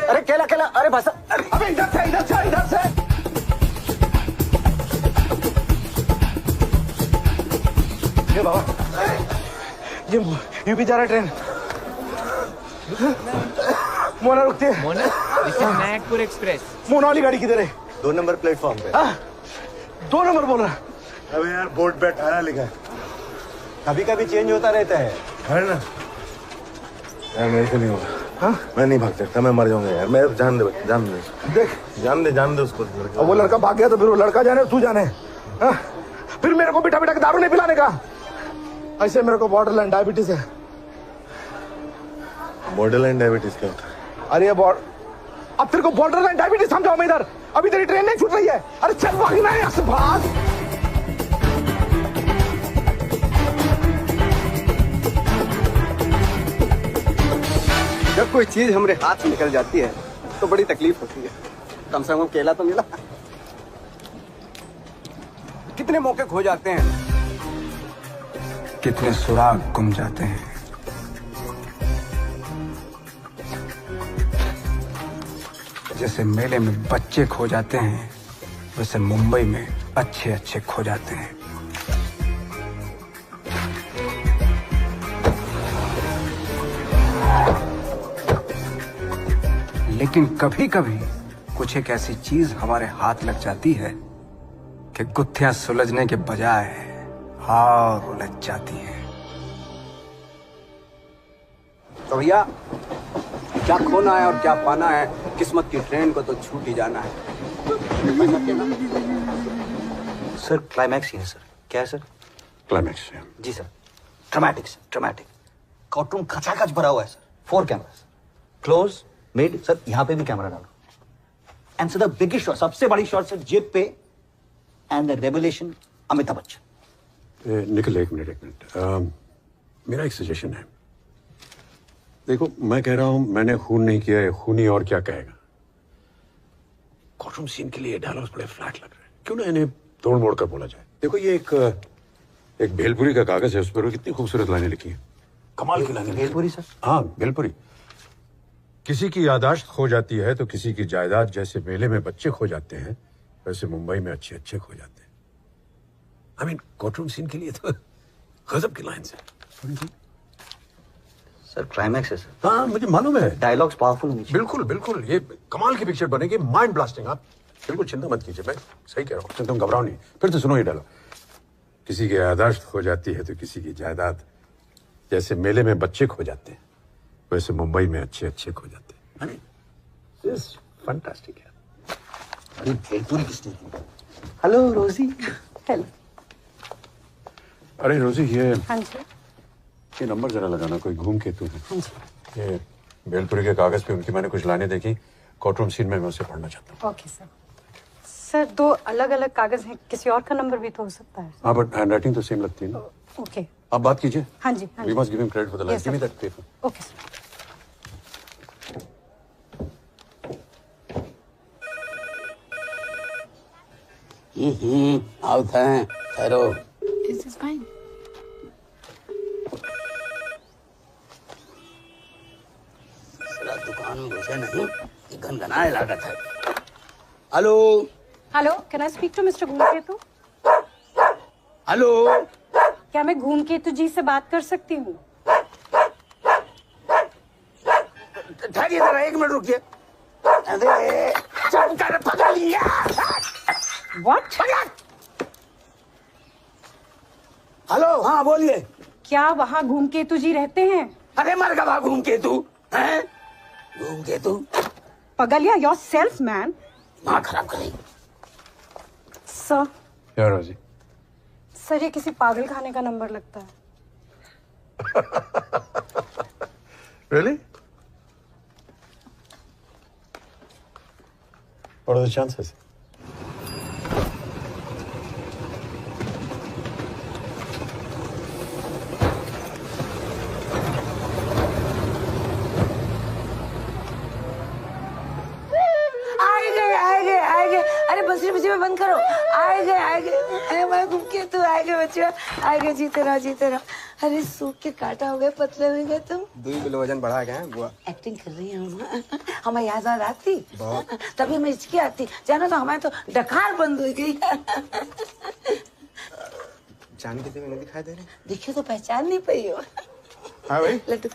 अरे केला केला, अरे बस, अबे इधर से, इधर से, इधर से। ये बाबा, ये यूपी जा रहा है ट्रेन। मोना रुकती है। मोना, नागपुर एक्सप्रेस। मोना वाली गाड़ी किधर है? 2 नंबर प्लेटफॉर्म पे। 2 नंबर बोल रहा। अबे यार बोर्ड पे 18 लिखा है। कभी कभी चेंज होता रहता है। है ना यार, मेरे से नहीं होगा। मैं नहीं भाग सकता, मैं मर जाऊंगा यार। मैं जान दे, जान दे, देख, जान दे उसको। अब वो लड़का भाग गया तो फिर वो लड़का जाने, तू जाने। फिर मेरे को बिठा बिठा के दारू नहीं पिलाने का। ऐसे मेरे को बॉर्डर लाइन डायबिटीज है। बॉर्डर लाइन डायबिटीज क्या होता है? अरे अब तेरे को बॉर्डर लाइन डायबिटीज समझाओ मैं इधर। अभी तेरी ट्रेन नहीं छूट रही है। अरे चल भागना है यहाँ से, भाग। जब कोई चीज हमारे हाथ से निकल जाती है तो बड़ी तकलीफ होती है। कम से कम केला तो मिला। कितने मौके खो जाते हैं, कितने सुराग गुम जाते हैं। जैसे मेले में बच्चे खो जाते हैं, वैसे मुंबई में अच्छे अच्छे खो जाते हैं। लेकिन कभी कभी कुछ एक ऐसी चीज हमारे हाथ लग जाती है कि गुत्थियां सुलझने के बजाय और उलझ जाती हैं। तो भैया, क्या खोना है और क्या पाना है, किस्मत की ट्रेन को तो छूट ही जाना है। सर क्लाइमैक्स ही है सर। क्या है सर? क्लाइमैक्स है जी sir. Dramatic sir, dramatic. Courtroom खचाखच भरा हुआ है sir. 4 cameras, close, mid, sir यहाँ पे भी कैमरा डालो। And sir the biggest shot, सबसे बड़ी शॉट सर, जेब पे, and the revelation Amitabh Bachchan. निकल, एक मिनट। मेरा एक सजेशन है। देखो, मैं कह रहा हूं मैंने खून नहीं किया है, खूनी और क्या कहेगा। कोर्टरूम सीन के लिए डायलॉग्स बड़े फ्लैट लग रहे हैं, क्यों ना इन्हें तोड़ मोड़ कर बोला जाए। देखो, ये एक भेलपुरी का कागज है, उस पर कितनी खूबसूरत लाइनें लिखी हैं, कमाल की लाइनें। भेलपुरी सर? हाँ, भेलपुरी। किसी की यादाश्त खो जाती है तो किसी की जायदाद, जैसे मेले में बच्चे खो जाते हैं वैसे मुंबई में अच्छे अच्छे खो जाते हैं। आई मीन, कोर्टरूम सीन के लिए तो गजब की लाइन्स है। सर क्लाइमैक्स है सर। हाँ, मुझे मालूम है। डायलॉग्स पावरफुल होंगे। बिल्कुल बिल्कुल, ये कमाल की पिक्चर बनेगी, माइंड ब्लास्टिंग। आप बिल्कुल चिंता मत कीजिए, मैं सही कह रहा हूँ, तुम घबराओ नहीं। फिर तो सुनो ये डायलॉग, किसी की यादाश्त खो जाती है तो किसी की जायदाद, जैसे मेले में बच्चे खो जाते हैं वैसे मुंबई में अच्छे अच्छे खो जाते हैं। आई मीन, दिस फैंटास्टिक है। अरे भेलपुरी किसने की? हेलो रोजी। हेलो। अरे रोजी, ये हाँ जी। ये नंबर जरा लगाना, कोई घूम के तू है। हाँ जी। ये भेलपुरी के कागज पे उनकी मैंने कुछ लाइनें देखी, कोर्टरूम सीन में मैं उसे पढ़ना चाहता हूँ। Okay sir. सर 2 अलग अलग कागज हैं, किसी और का नंबर भी तो हो सकता है। हाँ, बट हैंड राइटिंग तो सेम लगती है ना। ओके। आप बात कीजिए। हाँ जी, हाँ we ji. Must give him credit for the line. Yes, give me sir. That paper. Okay sir. आवता है, ठहरो। Is this fine? साला दुकान में घुसे नहीं, ये गनगनाए लागत है। Hello hello, can I speak to mister Ghoomketu? Hello, क्या मैं घूमकेतु जी से बात कर सकती हूँ? आइए जरा, 1 मिनट रुकिए। अरे शंकर पकड़ लिया। व्हाट? हेलो, हाँ बोलिए। क्या वहाँ धूमकेतु जी रहते हैं? अरे मर गवा धूमकेतु, हैं? धूमकेतु पगलिया योरसेल्फ मैन। माँ खराब करेगी। सर, क्या रोजी? सर ये किसी पागल खाने का नंबर लगता है। Really? What are the chances? आए गए। अरे बसरी बची में बंद करो। आए गए। अरे मैं घूम के तू आए गए बच्चियों, आए गए। जीते रहो। अरे सूख के काटा हो गए, पतले हो गए तुम। 2 किलो वजन बढ़ा गए हैं बुआ। एक्टिंग कर रही है हमें याद आती बहुत। तभी मैं हिचकी आती जानो तो हमारे तो डकार बंद हो गई। जानकी देवी नहीं दिखाई दे रही? देखियो तो पहचान नहीं पाई हो। हाँ भाई, लड्डू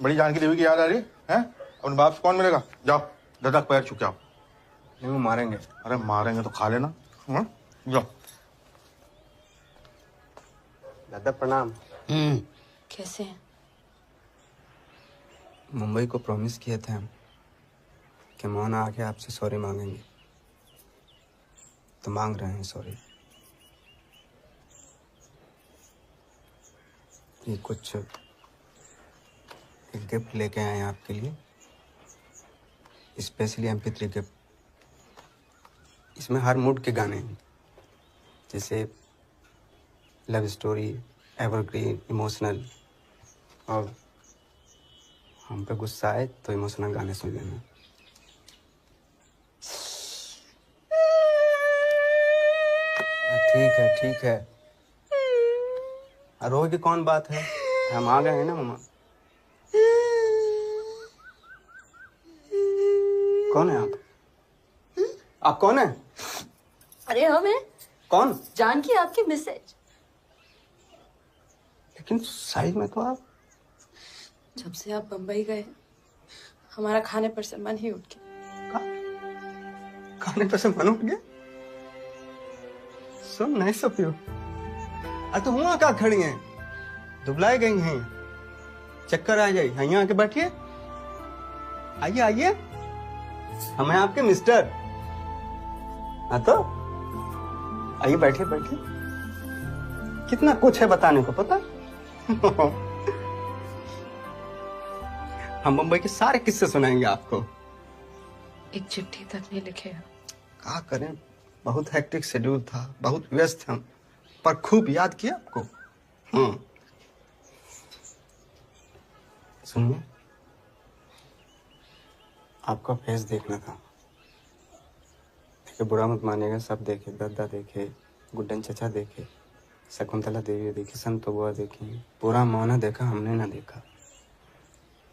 बड़ी जानकी देवी की याद आ रही है? अपने बाप से कौन मिलेगा? जाओ ददक पैर छू के आओ। नहीं, वो मारेंगे। अरे मारेंगे तो खा लेना। जाओ। दादा प्रणाम। कैसे हैं? मुंबई को प्रॉमिस किए थे हम कि मोहन आके आपसे सॉरी मांगेंगे, तो मांग रहे हैं सॉरी। ये कुछ एक गिफ्ट लेके आए हैं आपके लिए, स्पेशली MP3 गिफ्ट। इसमें हर मूड के गाने हैं, जैसे लव स्टोरी, एवरग्रीन, इमोशनल, और हम पे गुस्सा आए तो इमोशनल गाने सुन लेना। ठीक है। रोए की कौन बात है, हम आ गए हैं ना मम्मा। कौन है आप कौन है? अरे हमें कौन? जानकी आपकी मिसेज। लेकिन साइड में तो आप। जब से आप बम्बई गए हमारा खाने पर से मन ही उठ गया। खाने पर से मन उठ गया? So nice of you। तो वहाँ क्या खड़ी हैं? दुबलाई गई हैं, चक्कर आ जाए, यहाँ आके बैठिए। आइए, हमें आपके मिस्टर। हाँ तो आइए, बैठिए। कितना कुछ है बताने को, पता? हम मुंबई के सारे किस्से सुनाएंगे आपको। एक चिट्ठी तक नहीं लिखे। क्या करें, बहुत हेक्टिक शेड्यूल था, बहुत व्यस्त हम, पर खूब याद किया आपको। सुनिए, आपका फेस देखना था। देखिए, बुरा मत मानिएगा, सब देखे, दद्दा देखे, गुड्डन चचा देखे, शकुंतला देवी देखी, संत बुआ देखी, पूरा मोहना देखा, हमने ना देखा।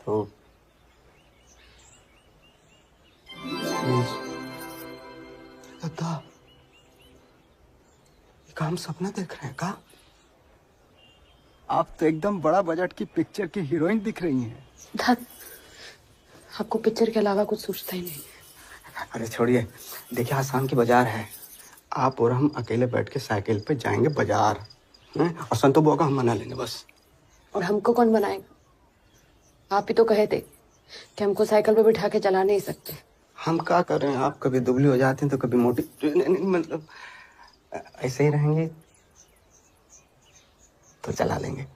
तो दद्दा, ये हम सपना देख रहे हैं का? आप तो एकदम बड़ा बजट की पिक्चर की हीरोइन दिख रही हैं। धत, आपको पिक्चर के अलावा कुछ सोचता ही नहीं। अरे छोड़िए, देखिए आसाम की बाजार है, आप और हम अकेले बैठ के साइकिल पे जाएंगे बाजार, और संतो बुआ का हम मना लेंगे बस। और हमको कौन बनाएगा? आप ही तो कहे थे कि हमको साइकिल पे बिठा के चला नहीं सकते। हम क्या कर रहे हैं, आप कभी दुबली हो जाते हैं तो कभी मोटी, मतलब ऐसे ही रहेंगे तो चला लेंगे,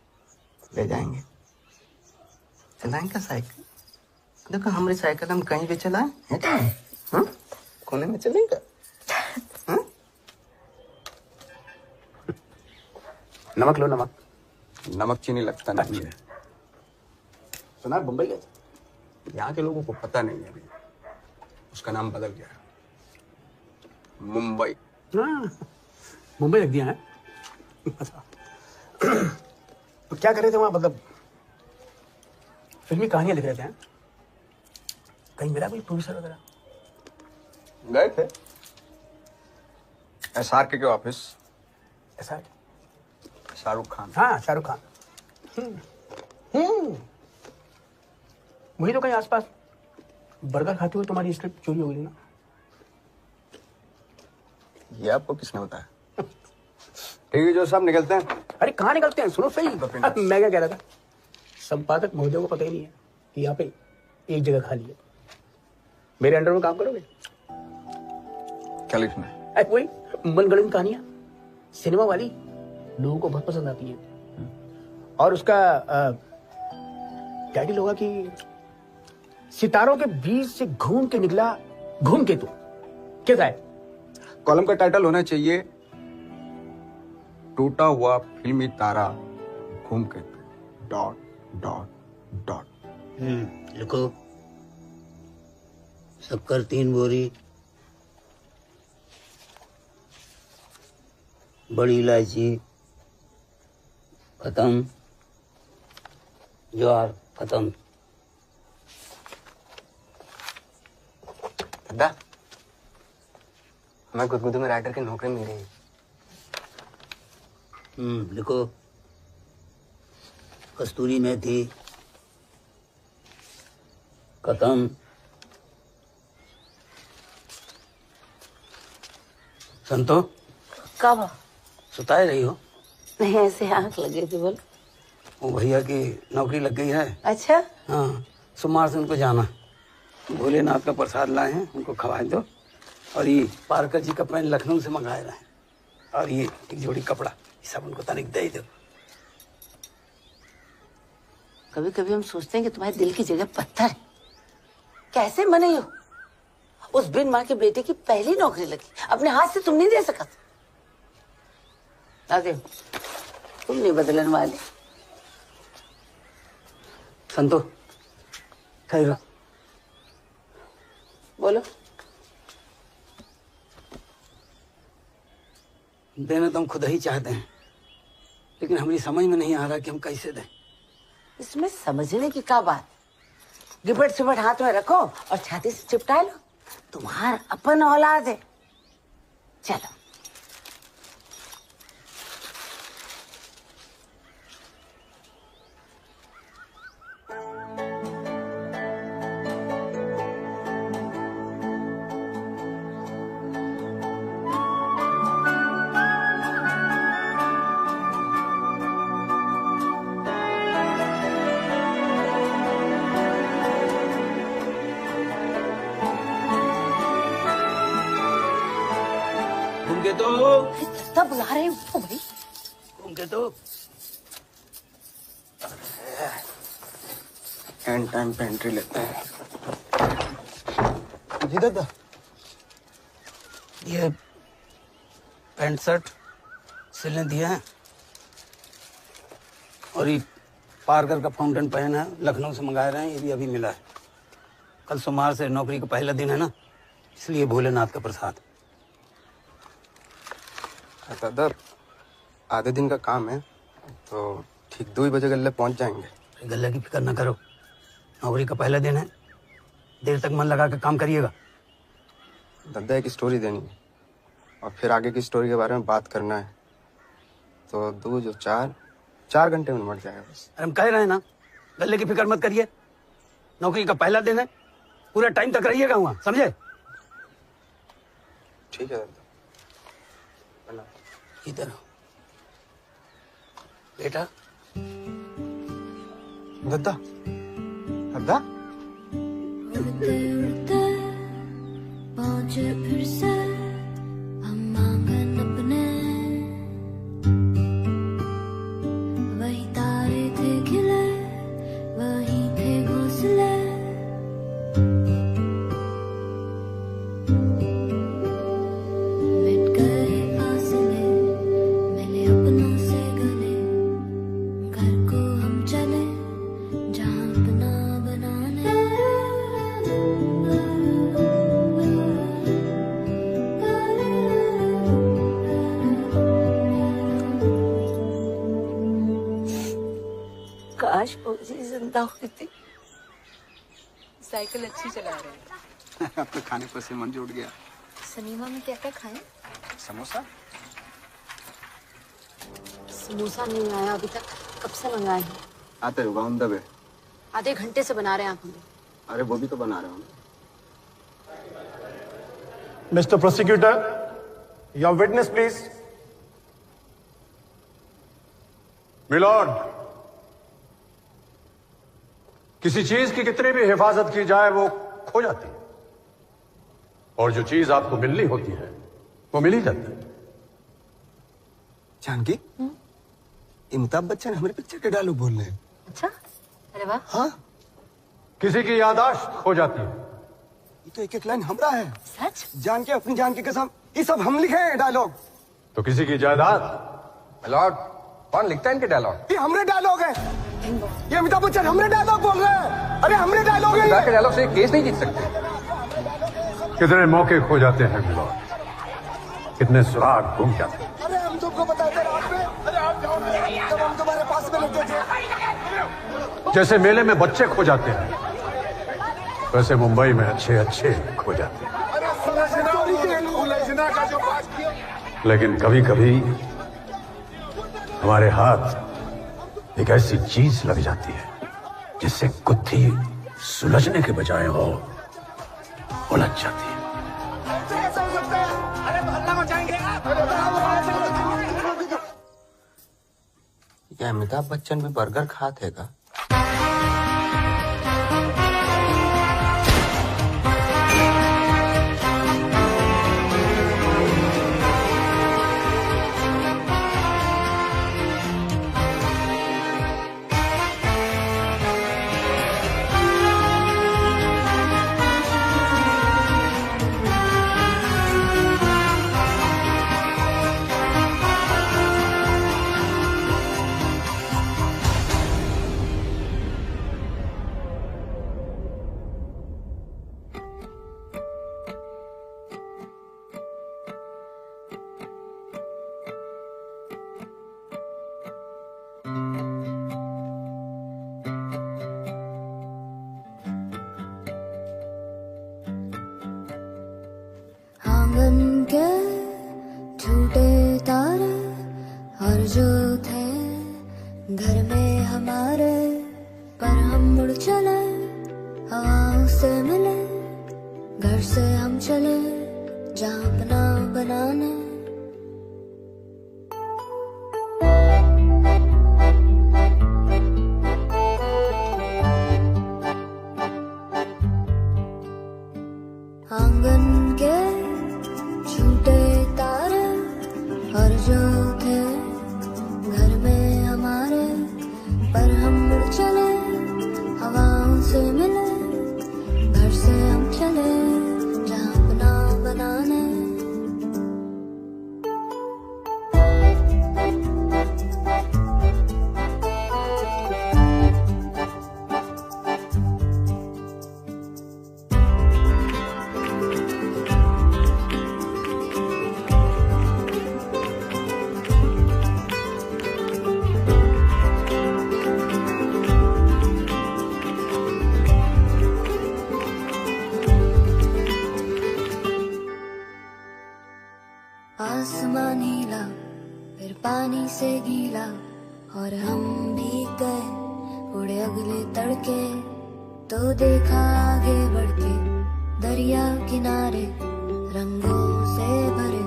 ले जाएंगे, चलाएंगे साइकिल। देखो हमारी साइकिल हम कहीं भी चलाएं, है क्या? कोने में चलेंगे। नमक लो, नमक चीनी लगता नहीं है। सुना बम्बई गए, यहाँ के लोगों को पता नहीं है अभी, उसका नाम बदल गया, मुंबई। मुंबई रख दिया है। तो क्या कर रहे थे वहां, मतलब फिल्मी कहानियां लिख रहे थे? कहीं मिला कोई प्रोड्यूसर वगैरह? गए थे SR के ऑफिस। SR? शाहरुख खान। हाँ, शाहरुख खान। वही तो कहीं आसपास बर्गर खाते हुए तुम्हारी स्क्रिप्ट चोरी हो गई ना? ये आपको किसने बताया? ठीक है जो सब निकलते हैं। अरे कहाँ निकलते हैं, सुनो सही। मैं क्या कह रहा था, संपादक महोदय को पता ही नहीं है कि यहाँ पे एक जगह खाली है। मेरे अंडर में काम करोगे? क्या लिखना है? वही मनगढ़ंत कहानियां, सिनेमा वाली, लोगों को बहुत पसंद आती हैं। और उसका टाइटल होगा कि सितारों के बीच से घूम के निकला घूम के तू। कैसा है? कॉलम का टाइटल होना चाहिए टूटा हुआ फिल्मी तारा घूम के डॉट डॉट डॉट। लिखो, शक्कर 3 बोरी, बड़ी इलायची खत्म, ज्वार खत्म। दादा, हमें गुदगुदू में राइटर की नौकरी मिल गई। लिखो, कस्तूरी मेथी खत्म, संतो कब? सुताए रही हो? नहीं, ऐसे आंख लगे थे। बोल। वो भैया की नौकरी लग गई है। अच्छा। हाँ, सोमवार से उनको जाना। भोलेनाथ का प्रसाद लाए हैं, उनको खवाए दो। और ये पारकर जी का पेन लखनऊ से मंगाए रहे हैं। और ये एक जोड़ी कपड़ा, ये सब उनको तनिक दे दो। कभी कभी हम सोचते हैं कि तुम्हारे दिल की जगह पत्थर है। कैसे मने हो? उस बिन माँ के बेटे की पहली नौकरी लगी, अपने हाथ से तुम नहीं दे सका? अरे तुम नहीं बदलने वाले। संतो खैर बोलो। देना तो हम खुद ही चाहते हैं, लेकिन हमारी समझ में नहीं आ रहा कि हम कैसे दें। इसमें समझने की क्या बात? गिपट सिपट हाथ में रखो और छाती से चिपटा लो। तुम्हारा अपन औलाद है। चलो। तब बुला रहे हो भाई? उनके तो एंड टाइम पे एंट्री लेते हैं। जी दादा, ये पैंट शर्ट सिलने दिया है और ये पार्कर का फाउंटेन पेन है, लखनऊ से मंगाए रहे हैं, ये भी अभी मिला है। कल सोमवार से नौकरी का पहला दिन है ना, इसलिए भोलेनाथ का प्रसाद। दादा, आधे दिन का काम है तो ठीक 2 बजे गल्ले पहुंच जाएंगे। गल्ले की फिक्र ना करो, नौकरी का पहला दिन है, देर तक मन लगा के काम करिएगा। दादा एक स्टोरी देनी है और फिर आगे की स्टोरी के बारे में बात करना है, तो 2 जो 4 घंटे में निपट जाएगा बस। अरे हम कह रहे हैं ना, गल्ले की फिक्र मत करिए, नौकरी का पहला दिन है, पूरा टाइम तक रहिएगा वहाँ, समझे? ठीक है दादा। इधर बेटा। दादा, दादा उड़ते उड़ते पहुंचे फिर से हम आंगन अपने, वही तारे थे खिले, वही थे घोंसले। मिट गए फासले, मिले अपनों से गले, घर को हम चले जहां अपना बनाने। काश फौजी जिंदा हुई थी। साइकिल अच्छी चला रहे हैं। अब तो खाने पर से मन जुट गया। सिनेमा में क्या क्या खाएं? समोसा? समोसा नहीं आया अभी तक, कब से मंगाए हैं? आते होगा ऑन द वे। आधे घंटे से बना रहे हैं आप हमें। अरे वो भी तो बना रहे हो। Mr. Prosecutor, your witness, please. Milord, किसी चीज की कितनी भी हिफाजत की जाए वो खो जाती है, और जो चीज आपको मिलनी होती है वो मिल ही जाती है। जानकी, अमिताभ बच्चन हमारे पिक्चर के डायलॉग बोल रहे हैं। अच्छा, अरे वाह। हाँ, किसी की याददाश्त खो जाती है। ये तो एक एक लाइन हमरा है। सच? जान के अपनी जान की कसम, ये सब हम लिखे हैं डायलॉग। तो किसी की जायदाद। मिलॉर्ड, कौन लिखता है इनके डायलॉग? ये हमरे डायलॉग है। ये अमिताभ बच्चन हमरे डायलॉग बोल रहे हैं। अरे हमरे डायलॉग है। के डायलॉग से केस नहीं जीत सकते। कितने मौके खो जाते हैं मिलॉर्ड, कितने सुराग घूम जाते हैं। अरे हम तुमको बताते रात में, अरे आप जाओ ना, जब हम तुम्हारे पास में लगते थे। जैसे मेले में बच्चे खो जाते हैं, वैसे मुंबई में अच्छे अच्छे खो जाते हैं। लेकिन कभी कभी हमारे हाथ एक ऐसी चीज लग जाती है जिससे गुत्थी सुलझने के बजाय वो उलझ जाती है। क्या अमिताभ बच्चन भी बर्गर खाते हैं का? आंगन के छूटे तारे और जो थे घर में हमारे, पर हम मुड़ चले हवाओं से मिले, घर से हम चले जहाँ अपना बनाने। आंगन के छूटे तारे और जो थे घर में हमारे, पर हम मुड़ चले हवाओं से मिले, घर से हम चले जहाँ अपना बनाने। आसमान नीला फिर पानी से गीला, और हम भीग गए उड़े अगले तड़के, तो देखा आगे बढ़ के दरिया किनारे रंगों से भरे